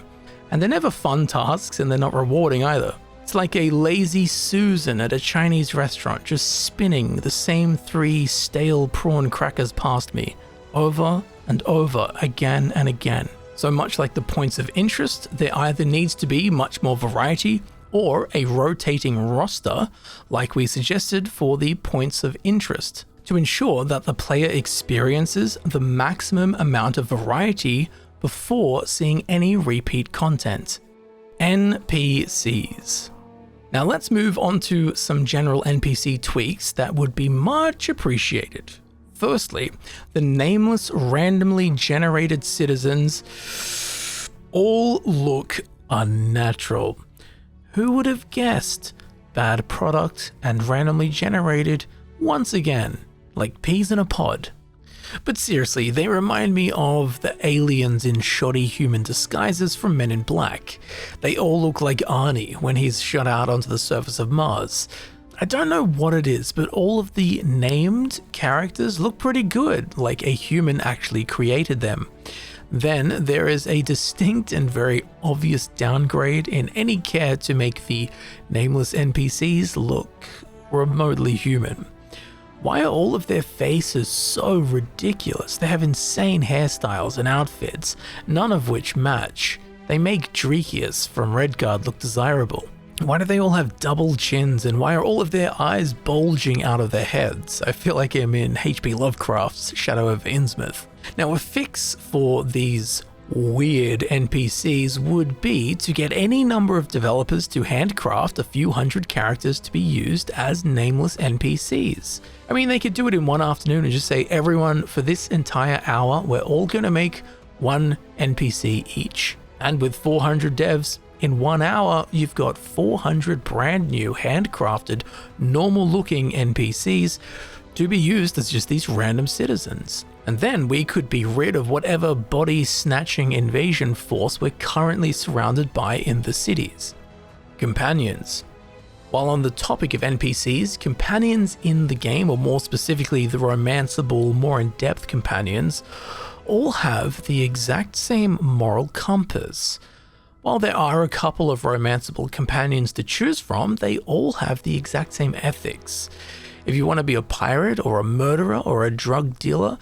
And they're never fun tasks, and they're not rewarding either. It's like a lazy Susan at a Chinese restaurant just spinning the same 3 stale prawn crackers past me, over and over, again and again. So much like the points of interest, there either needs to be much more variety or a rotating roster, like we suggested for the points of interest, to ensure that the player experiences the maximum amount of variety before seeing any repeat content. NPCs. Now let's move on to some general NPC tweaks that would be much appreciated. Firstly, the nameless randomly generated citizens all look unnatural. Who would have guessed? Bad product and randomly generated once again, like peas in a pod. But seriously, they remind me of the aliens in shoddy human disguises from Men in Black. They all look like Arnie when he's shot out onto the surface of Mars. I don't know what it is, but all of the named characters look pretty good, like a human actually created them. Then there is a distinct and very obvious downgrade in any care to make the nameless NPCs look remotely human. Why are all of their faces so ridiculous? They have insane hairstyles and outfits, none of which match. They make Dreekius from Redguard look desirable. Why do they all have double chins, and why are all of their eyes bulging out of their heads? I feel like I'm in H.P. Lovecraft's Shadow of Innsmouth. Now, a fix for these weird NPCs would be to get any number of developers to handcraft a few hundred characters to be used as nameless NPCs. I mean, they could do it in one afternoon and just say, everyone, for this entire hour, we're all going to make one NPC each. And with 400 devs, in 1 hour, you've got 400 brand new, handcrafted, normal-looking NPCs to be used as just these random citizens. And then we could be rid of whatever body-snatching invasion force we're currently surrounded by in the cities. Companions. While on the topic of NPCs, companions in the game, or more specifically the romanceable, more in-depth companions, all have the exact same moral compass. While there are a couple of romanceable companions to choose from, they all have the exact same ethics. If you want to be a pirate or a murderer or a drug dealer,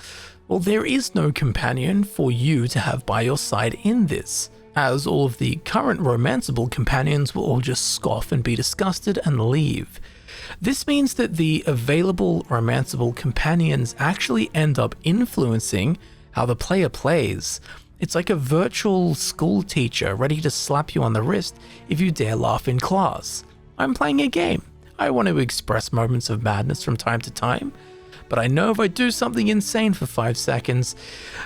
well, there is no companion for you to have by your side in this, as all of the current romanceable companions will all just scoff and be disgusted and leave. This means that the available romanceable companions actually end up influencing how the player plays. It's like a virtual school teacher ready to slap you on the wrist if you dare laugh in class. I'm playing a game. I want to express moments of madness from time to time, but I know if I do something insane for 5 seconds,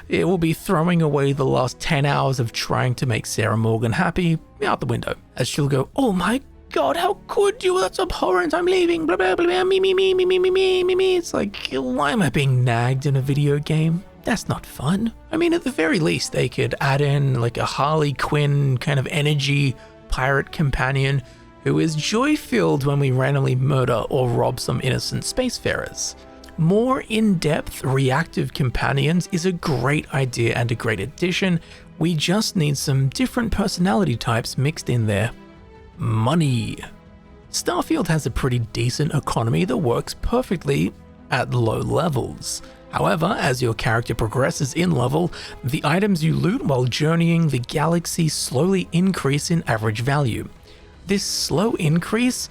it will be throwing away the last 10 hours of trying to make Sarah Morgan happy out the window, as she'll go, "Oh my God, how could you? That's abhorrent. I'm leaving. Blah, blah, blah, blah, me. It's like, why am I being nagged in a video game? That's not fun." I mean, at the very least, they could add in like a Harley Quinn kind of energy pirate companion who is joy-filled when we randomly murder or rob some innocent spacefarers. More in-depth reactive companions is a great idea and a great addition. We just need some different personality types mixed in there. Money. Starfield has a pretty decent economy that works perfectly at low levels. However, as your character progresses in level, the items you loot while journeying the galaxy slowly increase in average value. This slow increase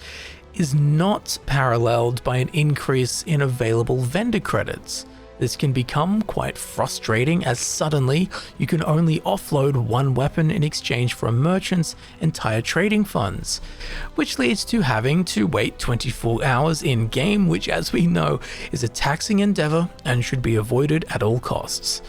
is not paralleled by an increase in available vendor credits. This can become quite frustrating as suddenly you can only offload one weapon in exchange for a merchant's entire trading funds, which leads to having to wait 24 hours in-game, which as we know is a taxing endeavor and should be avoided at all costs.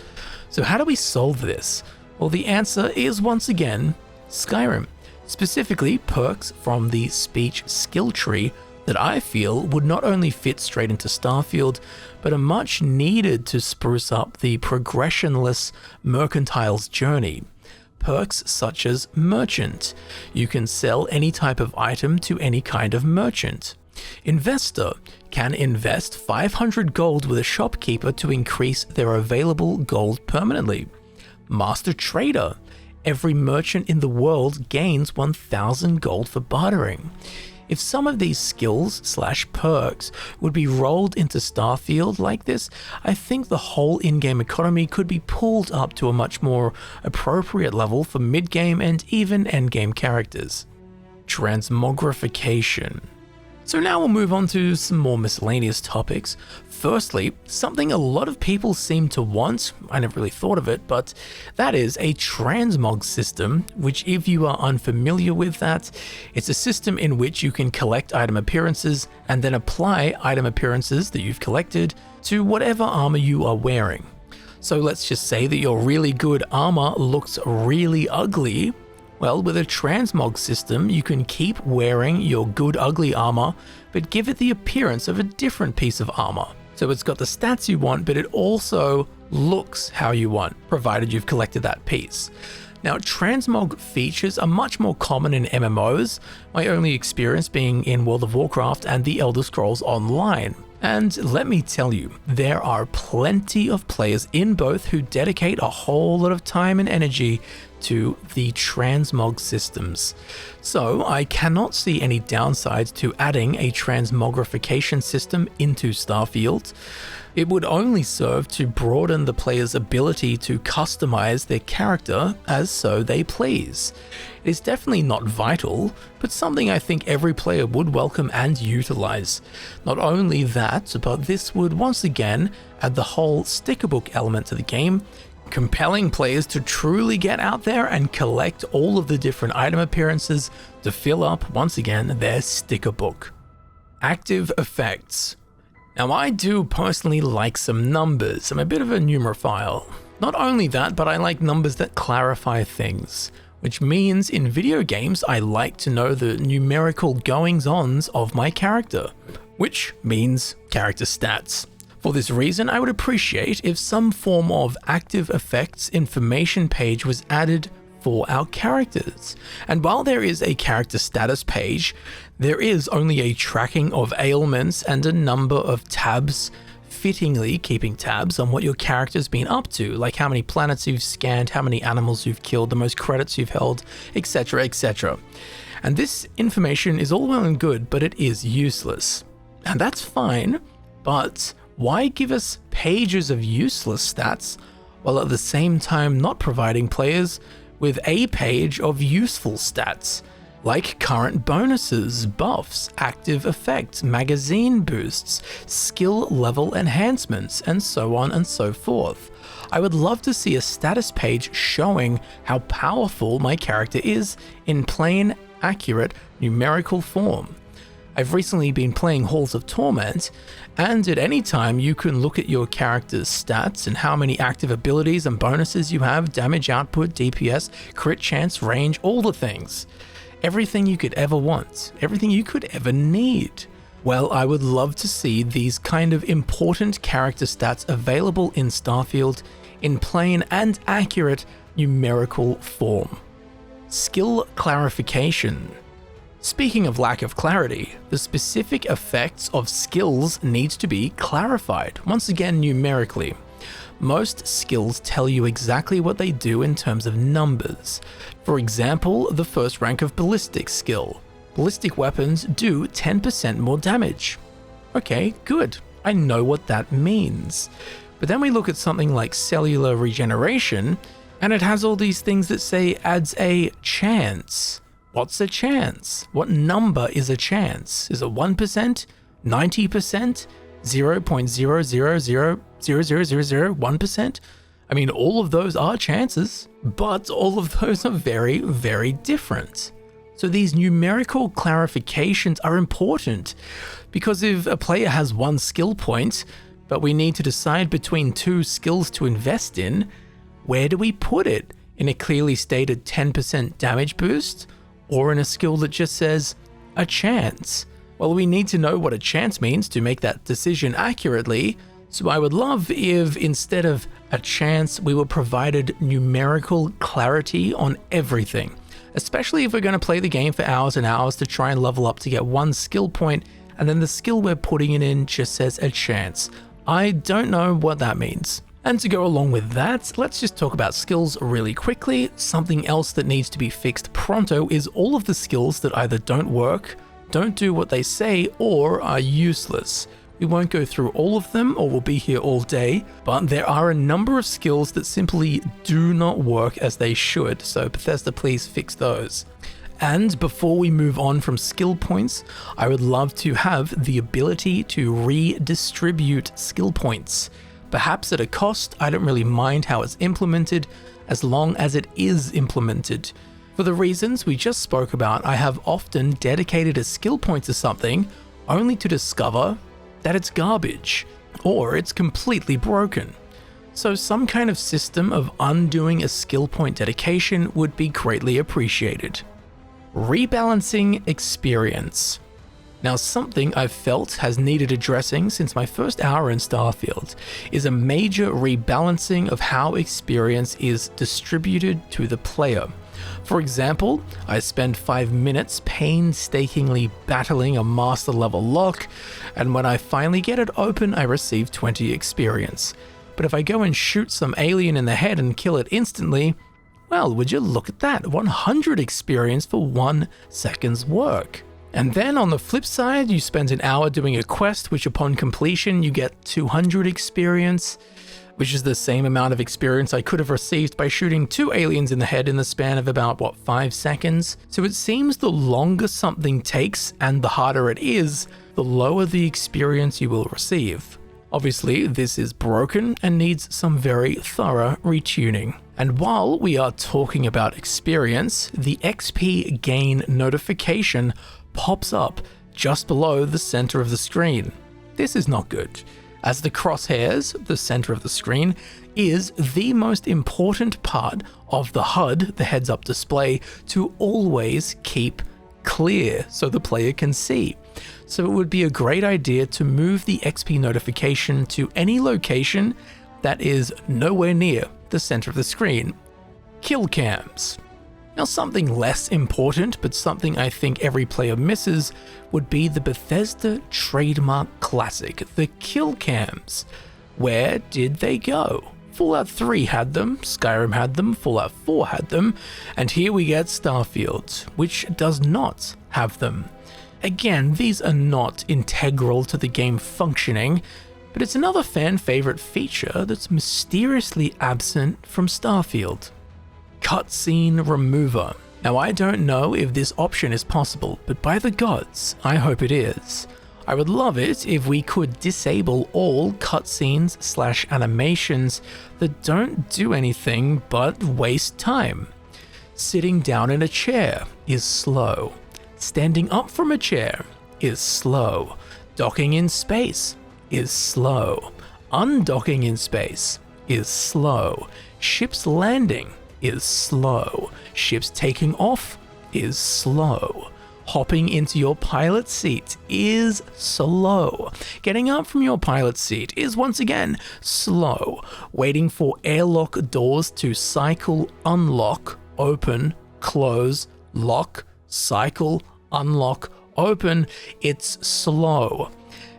So how do we solve this? Well, the answer is once again Skyrim, specifically perks from the speech skill tree that I feel would not only fit straight into Starfield, but are much needed to spruce up the progressionless mercantile's journey. Perks such as Merchant. You can sell any type of item to any kind of merchant. Investor can invest 500 gold with a shopkeeper to increase their available gold permanently. Master Trader. Every merchant in the world gains 1000 gold for bartering. If some of these skills/perks would be rolled into Starfield like this, I think the whole in-game economy could be pulled up to a much more appropriate level for mid-game and even end-game characters. Transmogrification. So now we'll move on to some more miscellaneous topics. Firstly, something a lot of people seem to want, I never really thought of it, but that is a Transmog System, which if you are unfamiliar with that, it's a system in which you can collect item appearances and then apply item appearances that you've collected to whatever armor you are wearing. So let's just say that your really good armor looks really ugly. Well, with a Transmog system, you can keep wearing your good ugly armor, but give it the appearance of a different piece of armor. So it's got the stats you want, but it also looks how you want, provided you've collected that piece. Now, Transmog features are much more common in MMOs, my only experience being in World of Warcraft and the Elder Scrolls Online. And let me tell you, there are plenty of players in both who dedicate a whole lot of time and energy to the Transmog systems. So I cannot see any downsides to adding a transmogrification system into Starfield. It would only serve to broaden the player's ability to customize their character as so they please. It is definitely not vital, but something I think every player would welcome and utilize. Not only that, but this would once again add the whole sticker book element to the game, compelling players to truly get out there and collect all of the different item appearances to fill up, once again, their sticker book. Active effects. Now, I do personally like some numbers. I'm a bit of a numerophile. Not only that, but I like numbers that clarify things, which means in video games, I like to know the numerical goings-ons of my character, which means character stats. For this reason, I would appreciate if some form of active effects information page was added for our characters. And while there is a character status page, there is only a tracking of ailments and a number of tabs, fittingly keeping tabs on what your character's been up to, like how many planets you've scanned, how many animals you've killed, the most credits you've held, etc, etc. And this information is all well and good, but it is useless. And that's fine, but why give us pages of useless stats while at the same time not providing players with a page of useful stats, like current bonuses, buffs, active effects, magazine boosts, skill level enhancements, and so on and so forth? I would love to see a status page showing how powerful my character is in plain, accurate, numerical form. I've recently been playing Halls of Torment, and at any time you can look at your character's stats and how many active abilities and bonuses you have, damage output, DPS, crit chance, range, all the things. Everything you could ever want, everything you could ever need. Well, I would love to see these kind of important character stats available in Starfield in plain and accurate numerical form. Skill clarification. Speaking of lack of clarity, the specific effects of skills needs to be clarified, once again numerically. Most skills tell you exactly what they do in terms of numbers. For example, the first rank of ballistic skill. Ballistic weapons do 10% more damage. Okay, good. I know what that means. But then we look at something like cellular regeneration, and it has all these things that say adds a chance. What's a chance? What number is a chance? Is it 1%? 90%? 0.000 0.00001%. I mean, all of those are chances, but all of those are very, very different. So these numerical clarifications are important, because if a player has one skill point, but we need to decide between two skills to invest in, where do we put it? In a clearly stated 10% damage boost, or in a skill that just says, a chance? Well, we need to know what a chance means to make that decision accurately, so I would love if instead of a chance, we were provided numerical clarity on everything, especially if we're going to play the game for hours and hours to try and level up to get one skill point, and then the skill we're putting it in just says a chance. I don't know what that means. And to go along with that, let's just talk about skills really quickly. Something else that needs to be fixed pronto is all of the skills that either don't work, don't do what they say, or are useless. We won't go through all of them or we'll be here all day, but there are a number of skills that simply do not work as they should, so Bethesda, please fix those. And before we move on from skill points, I would love to have the ability to redistribute skill points. Perhaps at a cost. I don't really mind how it's implemented, as long as it is implemented. For the reasons we just spoke about, I have often dedicated a skill point to something, only to discover that it's garbage, or it's completely broken. So some kind of system of undoing a skill point dedication would be greatly appreciated. Rebalancing experience. Now, something I've felt has needed addressing since my first hour in Starfield is a major rebalancing of how experience is distributed to the player. For example, I spend 5 minutes painstakingly battling a master level lock, and when I finally get it open, I receive 20 experience. But if I go and shoot some alien in the head and kill it instantly, well, would you look at that, 100 experience for 1 second's work. And then on the flip side, you spend an hour doing a quest, which upon completion, you get 200 experience, which is the same amount of experience I could have received by shooting 2 aliens in the head in the span of about, 5 seconds? So it seems the longer something takes and the harder it is, the lower the experience you will receive. Obviously, this is broken and needs some very thorough retuning. And while we are talking about experience, the XP gain notification pops up just below the center of the screen. This is not good, as the crosshairs, the center of the screen, is the most important part of the HUD, the heads-up display, to always keep clear so the player can see. So it would be a great idea to move the XP notification to any location that is nowhere near the center of the screen. Killcams. Now, something less important, but something I think every player misses, would be the Bethesda trademark classic, the Killcams. Where did they go? Fallout 3 had them, Skyrim had them, Fallout 4 had them, and here we get Starfield, which does not have them. Again, these are not integral to the game functioning, but it's another fan favorite feature that's mysteriously absent from Starfield. Cutscene remover. Now, I don't know if this option is possible, but by the gods, I hope it is. I would love it if we could disable all cutscenes/animations that don't do anything but waste time. Sitting down in a chair is slow. Standing up from a chair is slow. Docking in space is slow. Undocking in space is slow. Ships landing is slow. Ships taking off is slow. Hopping into your pilot seat is slow. Getting up from your pilot seat is once again slow. Waiting for airlock doors to cycle, unlock, open, close, lock, cycle, unlock, open, it's slow.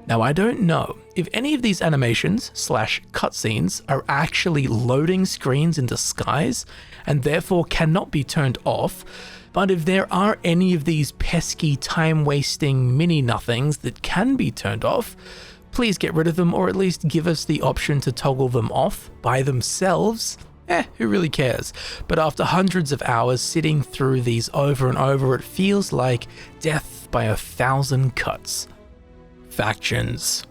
Now, I don't know if any of these animations/cutscenes are actually loading screens in disguise and therefore cannot be turned off, but if there are any of these pesky time-wasting mini-nothings that can be turned off, please get rid of them, or at least give us the option to toggle them off by themselves. Who really cares? But after hundreds of hours sitting through these over and over, it feels like death by 1,000 cuts. Factions.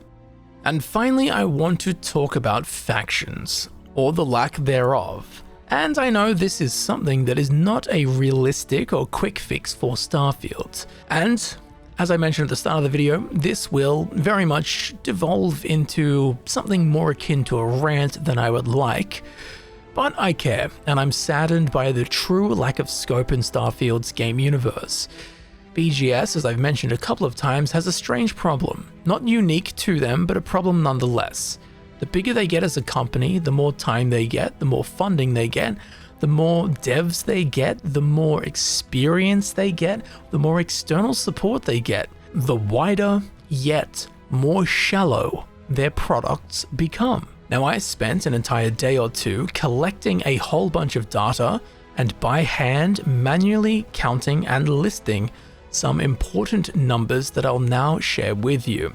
And finally, I want to talk about factions, or the lack thereof. And I know this is something that is not a realistic or quick fix for Starfield. And as I mentioned at the start of the video, this will very much devolve into something more akin to a rant than I would like. But I care, and I'm saddened by the true lack of scope in Starfield's game universe. BGS, as I've mentioned a couple of times, has a strange problem. Not unique to them, but a problem nonetheless. The bigger they get as a company, the more time they get, the more funding they get, the more devs they get, the more experience they get, the more external support they get, the wider, yet more shallow their products become. Now, I spent an entire day or two collecting a whole bunch of data and by hand manually counting and listing some important numbers that I'll now share with you.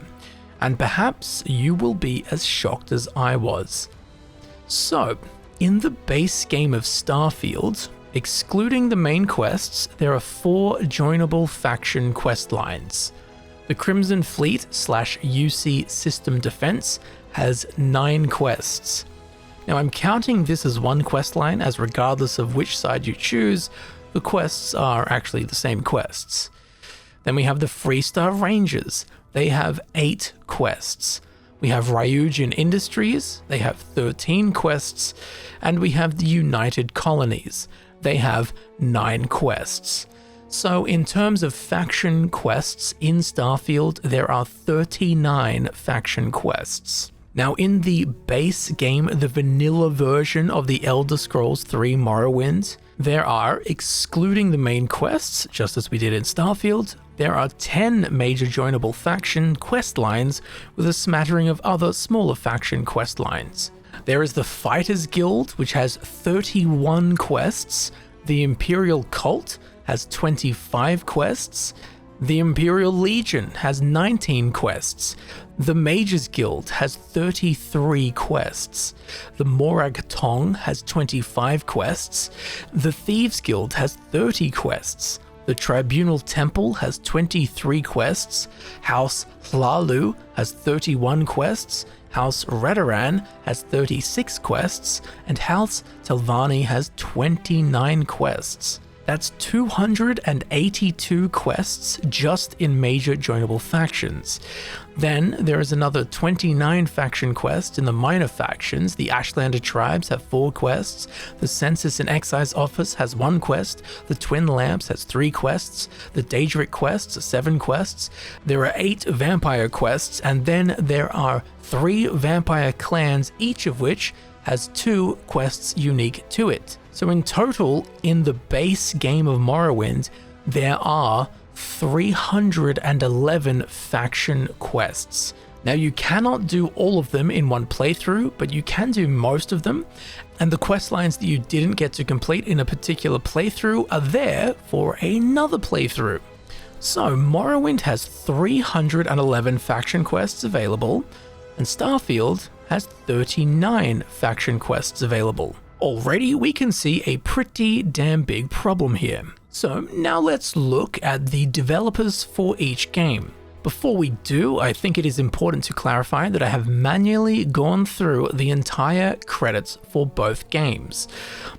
And perhaps you will be as shocked as I was. So, in the base game of Starfield, excluding the main quests, there are 4 joinable faction quest lines. The Crimson Fleet / UC System Defense has 9 quests. Now, I'm counting this as one quest line, as regardless of which side you choose, the quests are actually the same quests. Then we have the Freestar Rangers. They have 8 quests. We have Ryujin Industries, they have 13 quests, and we have the United Colonies. They have 9 quests. So in terms of faction quests in Starfield, there are 39 faction quests. Now in the base game, the vanilla version of the Elder Scrolls 3 Morrowind, there are, excluding the main quests, just as we did in Starfield, there are 10 major joinable faction quest lines with a smattering of other smaller faction quest lines. There is the Fighters Guild, which has 31 quests, the Imperial Cult has 25 quests, the Imperial Legion has 19 quests, the Mages Guild has 33 quests, the Morag Tong has 25 quests, the Thieves Guild has 30 quests, the Tribunal Temple has 23 quests, House Hlalu has 31 quests, House Redoran has 36 quests, and House Telvanni has 29 quests. That's 282 quests just in major joinable factions. Then there is another 29 faction quests in the minor factions. The Ashlander tribes have 4 quests, the Census and Excise Office has 1 quest, the Twin Lamps has 3 quests, the Daedric quests are 7 quests, there are 8 vampire quests, and then there are 3 vampire clans, each of which has 2 quests unique to it. So in total, in the base game of Morrowind, there are 311 faction quests. Now you cannot do all of them in one playthrough, but you can do most of them, and the quest lines that you didn't get to complete in a particular playthrough are there for another playthrough. So Morrowind has 311 faction quests available, and Starfield has 39 faction quests available. Already we can see a pretty damn big problem here. So now let's look at the developers for each game. Before we do, I think it is important to clarify that I have manually gone through the entire credits for both games.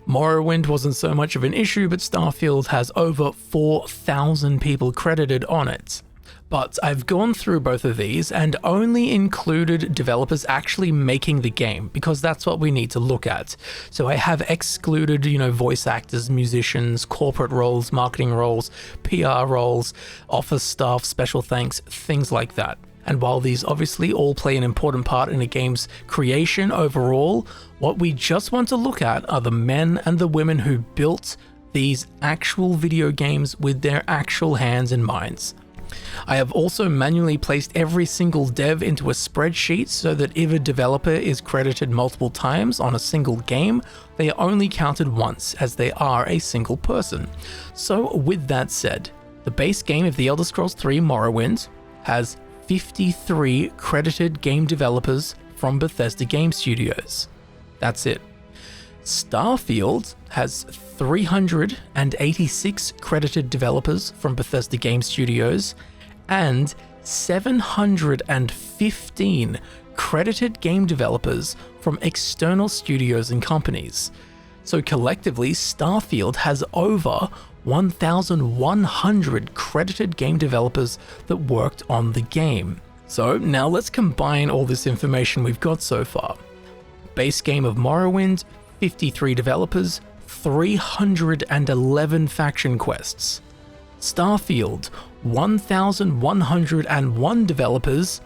Morrowind wasn't so much of an issue, but Starfield has over 4,000 people credited on it. But I've gone through both of these and only included developers actually making the game, because that's what we need to look at. So I have excluded, voice actors, musicians, corporate roles, marketing roles, PR roles, office staff, special thanks, things like that. And while these obviously all play an important part in a game's creation overall, what we just want to look at are the men and the women who built these actual video games with their actual hands and minds. I have also manually placed every single dev into a spreadsheet so that if a developer is credited multiple times on a single game, they are only counted once, as they are a single person. So with that said, the base game of The Elder Scrolls 3 Morrowind has 53 credited game developers from Bethesda Game Studios. That's it. Starfield has 386 credited developers from Bethesda Game Studios and 715 credited game developers from external studios and companies. So collectively, Starfield has over 1,100 credited game developers that worked on the game. So now let's combine all this information we've got so far. Base game of Morrowind, 53 developers, 311 faction quests. Starfield, 1,101 developers,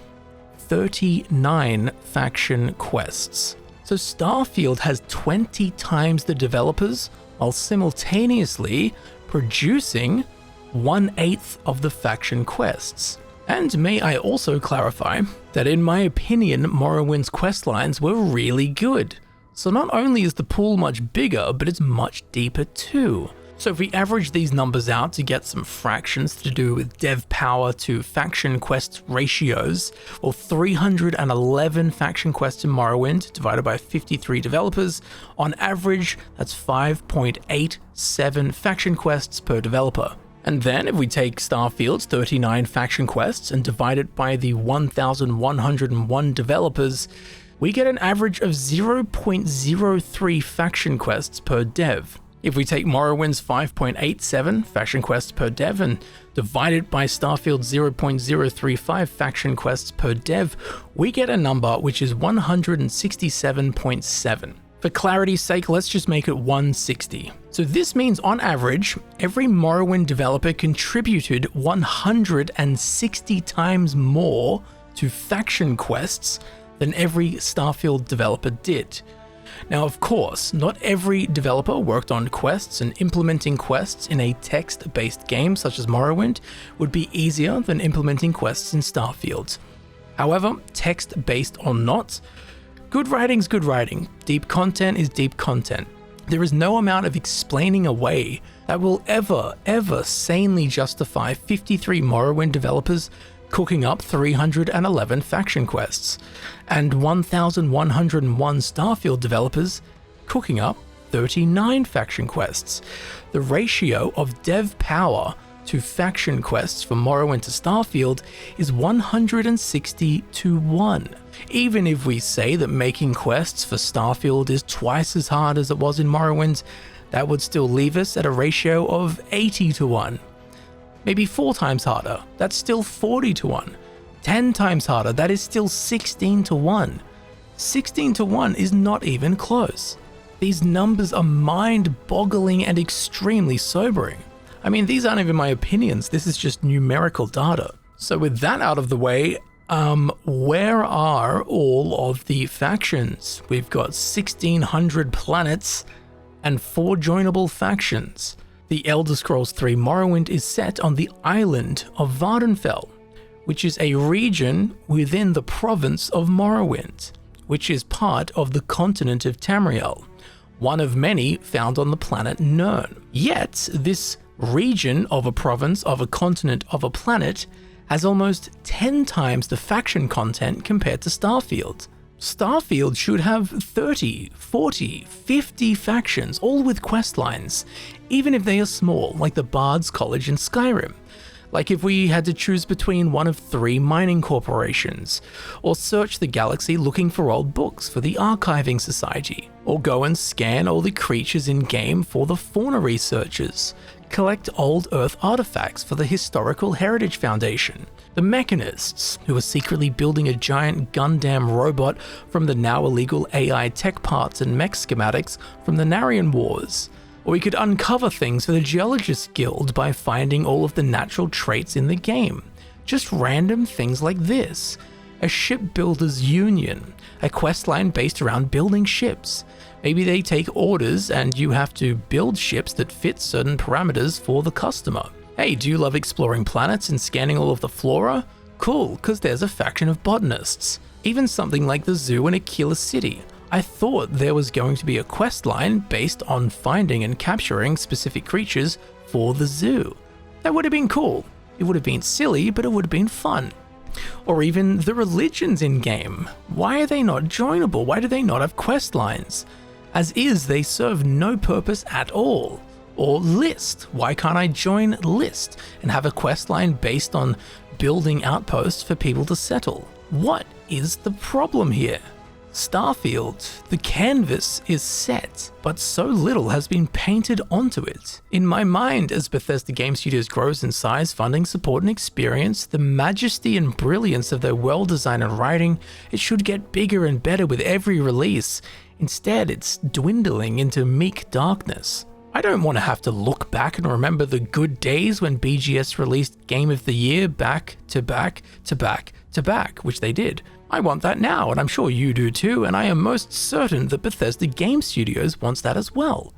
39 faction quests. So Starfield has 20 times the developers while simultaneously producing 1/8 of the faction quests. And may I also clarify that in my opinion, Morrowind's questlines were really good. So not only is the pool much bigger, but it's much deeper too. So if we average these numbers out to get some fractions to do with dev power to faction quest ratios, well, 311 faction quests in Morrowind divided by 53 developers, on average, that's 5.87 faction quests per developer. And then if we take Starfield's 39 faction quests and divide it by the 1,101 developers, we get an average of 0.03 faction quests per dev. If we take Morrowind's 5.87 faction quests per dev and divide it by Starfield's 0.035 faction quests per dev, we get a number which is 167.7. For clarity's sake, let's just make it 160. So this means on average, every Morrowind developer contributed 160 times more to faction quests than every Starfield developer did. Now, of course, not every developer worked on quests, and implementing quests in a text-based game such as Morrowind would be easier than implementing quests in Starfield. However, text-based or not, good writing's good writing. Deep content is deep content. There is no amount of explaining away that will ever sanely justify 53 Morrowind developers cooking up 311 faction quests, and 1,101 Starfield developers cooking up 39 faction quests. The ratio of dev power to faction quests from Morrowind to Starfield is 160 to 1. Even if we say that making quests for Starfield is twice as hard as it was in Morrowind, that would still leave us at a ratio of 80 to 1. Maybe 4 times harder, that's still 40 to 1. 10 times harder, that is still 16 to 1. 16 to 1 is not even close. These numbers are mind-boggling and extremely sobering. I mean, these aren't even my opinions, this is just numerical data. So with that out of the way, where are all of the factions? We've got 1,600 planets and 4 joinable factions. The Elder Scrolls 3 Morrowind is set on the island of Vardenfell, which is a region within the province of Morrowind, which is part of the continent of Tamriel, one of many found on the planet Nirn. Yet, this region of a province of a continent of a planet has almost 10 times the faction content compared to Starfield. Starfield should have 30, 40, 50 factions, all with questlines, even if they are small, like the Bard's College in Skyrim. Like if we had to choose between one of 3 mining corporations, or search the galaxy looking for old books for the Archiving Society, or go and scan all the creatures in-game for the fauna researchers, collect old Earth artifacts for the Historical Heritage Foundation, the Mechanists, who are secretly building a giant Gundam robot from the now illegal AI tech parts and mech schematics from the Narian Wars. Or we could uncover things for the Geologists Guild by finding all of the natural traits in the game. Just random things like this. A shipbuilders union, a questline based around building ships. Maybe they take orders and you have to build ships that fit certain parameters for the customer. Hey, do you love exploring planets and scanning all of the flora? Cool, because there's a faction of botanists. Even something like the zoo in Aquila City. I thought there was going to be a quest line based on finding and capturing specific creatures for the zoo. That would have been cool. It would have been silly, but it would have been fun. Or even the religions in-game. Why are they not joinable? Why do they not have quest lines? As is, they serve no purpose at all. Or List, why can't I join List and have a quest line based on building outposts for people to settle? What is the problem here? Starfield, the canvas is set, but so little has been painted onto it. In my mind, as Bethesda Game Studios grows in size, funding, support, and experience, the majesty and brilliance of their world design and writing, it should get bigger and better with every release. Instead, it's dwindling into meek darkness. I don't want to have to look back and remember the good days when BGS released Game of the Year back to back to back to back, which they did. I want that now, and I'm sure you do too, and I am most certain that Bethesda Game Studios wants that as well.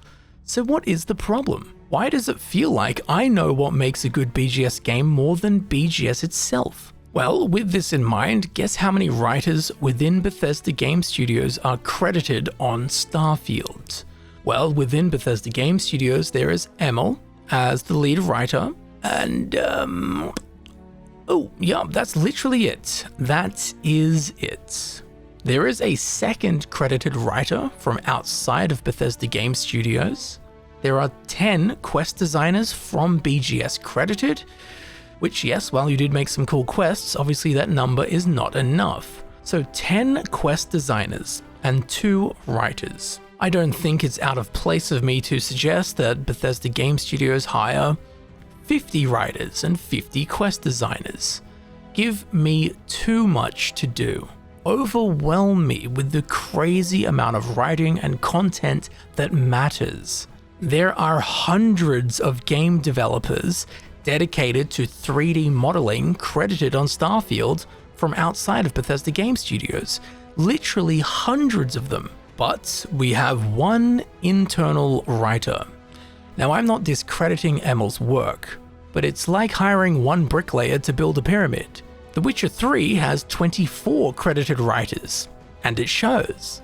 So what is the problem? Why does it feel like I know what makes a good BGS game more than BGS itself? Well, with this in mind, guess how many writers within Bethesda Game Studios are credited on Starfield? Well, within Bethesda Game Studios, there is Emil as the lead writer, and oh, yeah, that's literally it. That is it. There is a second credited writer from outside of Bethesda Game Studios. There are 10 quest designers from BGS credited, which, yes, while you did make some cool quests, obviously that number is not enough. So 10 quest designers and 2 writers. I don't think it's out of place of me to suggest that Bethesda Game Studios hire 50 writers and 50 quest designers. Give me too much to do. Overwhelm me with the crazy amount of writing and content that matters. There are hundreds of game developers dedicated to 3D modeling credited on Starfield from outside of Bethesda Game Studios. Literally hundreds of them. But we have one internal writer. Now, I'm not discrediting Emil's work, but it's like hiring one bricklayer to build a pyramid. The Witcher 3 has 24 credited writers, and it shows.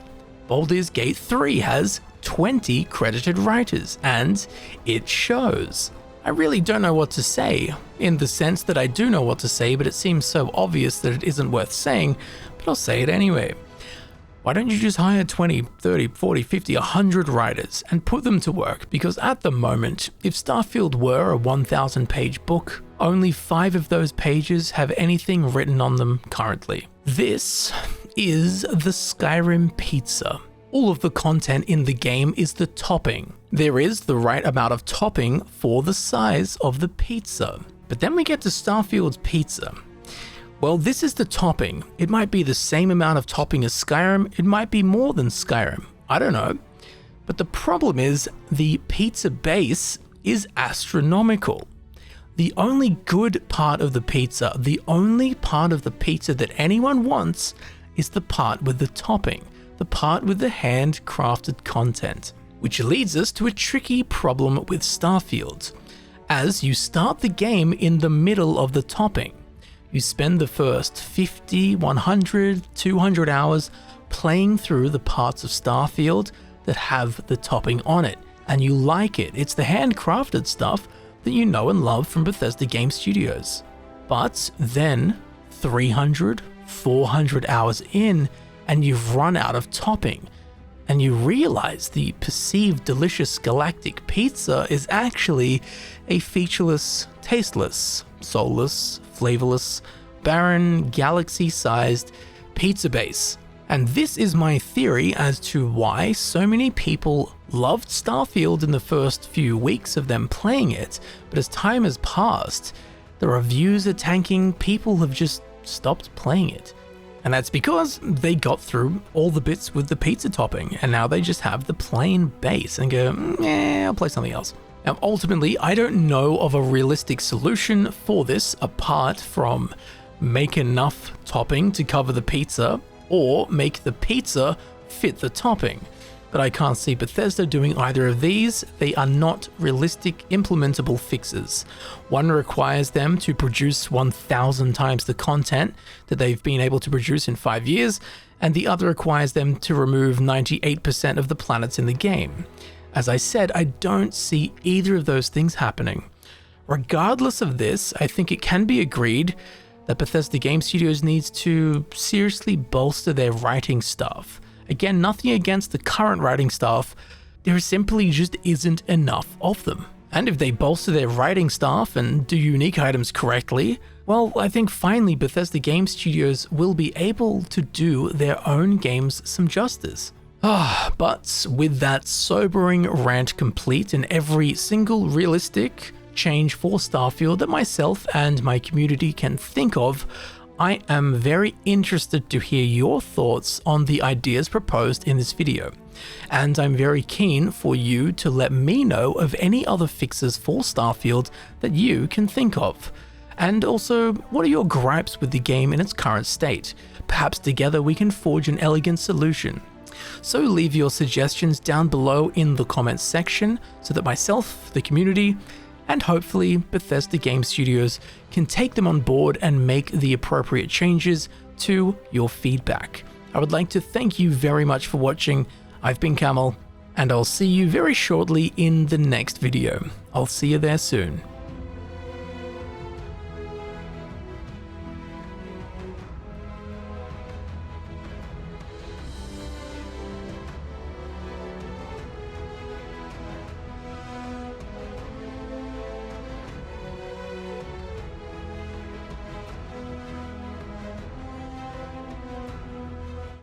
Baldur's Gate 3 has 20 credited writers, and it shows. I really don't know what to say, in the sense that I do know what to say, but it seems so obvious that it isn't worth saying, but I'll say it anyway. Why don't you just hire 20, 30, 40, 50, 100 writers and put them to work? Because at the moment, if Starfield were a 1,000 page book, only 5 of those pages have anything written on them currently. This is the Skyrim pizza. All of the content in the game is the topping. There is the right amount of topping for the size of the pizza. But then we get to Starfield's pizza. Well, this is the topping. It might be the same amount of topping as Skyrim, it might be more than Skyrim, I don't know. But the problem is, the pizza base is astronomical. The only good part of the pizza, the only part of the pizza that anyone wants, is the part with the topping, the part with the handcrafted content. Which leads us to a tricky problem with Starfield, as you start the game in the middle of the topping. You spend the first 50, 100, 200 hours playing through the parts of Starfield that have the topping on it, and you like it. It's the handcrafted stuff that you know and love from Bethesda Game Studios. But then 300, 400 hours in, and you've run out of topping, and you realize the perceived delicious galactic pizza is actually a featureless, tasteless, soulless, flavorless, barren, galaxy-sized pizza base. And this is my theory as to why so many people loved Starfield in the first few weeks of them playing it, but as time has passed, the reviews are tanking, people have just stopped playing it. And that's because they got through all the bits with the pizza topping, and now they just have the plain base and go, I'll play something else. Now, ultimately, I don't know of a realistic solution for this apart from make enough topping to cover the pizza or make the pizza fit the topping. But I can't see Bethesda doing either of these. They are not realistic implementable fixes. One requires them to produce 1,000 times the content that they've been able to produce in 5 years, and the other requires them to remove 98% of the planets in the game. As I said, I don't see either of those things happening. Regardless of this, I think it can be agreed that Bethesda Game Studios needs to seriously bolster their writing staff. Again, nothing against the current writing staff, There simply just isn't enough of them. And if they bolster their writing staff and do unique items correctly, well, I think finally Bethesda Game Studios will be able to do their own games some justice. But with that sobering rant complete and every single realistic change for Starfield that myself and my community can think of, I am very interested to hear your thoughts on the ideas proposed in this video. And I'm very keen for you to let me know of any other fixes for Starfield that you can think of. And also, what are your gripes with the game in its current state? Perhaps together we can forge an elegant solution. So leave your suggestions down below in the comments section so that myself, the community, and hopefully Bethesda Game Studios can take them on board and make the appropriate changes to your feedback. I would like to thank you very much for watching. I've been Camel, and I'll see you very shortly in the next video. I'll see you there soon.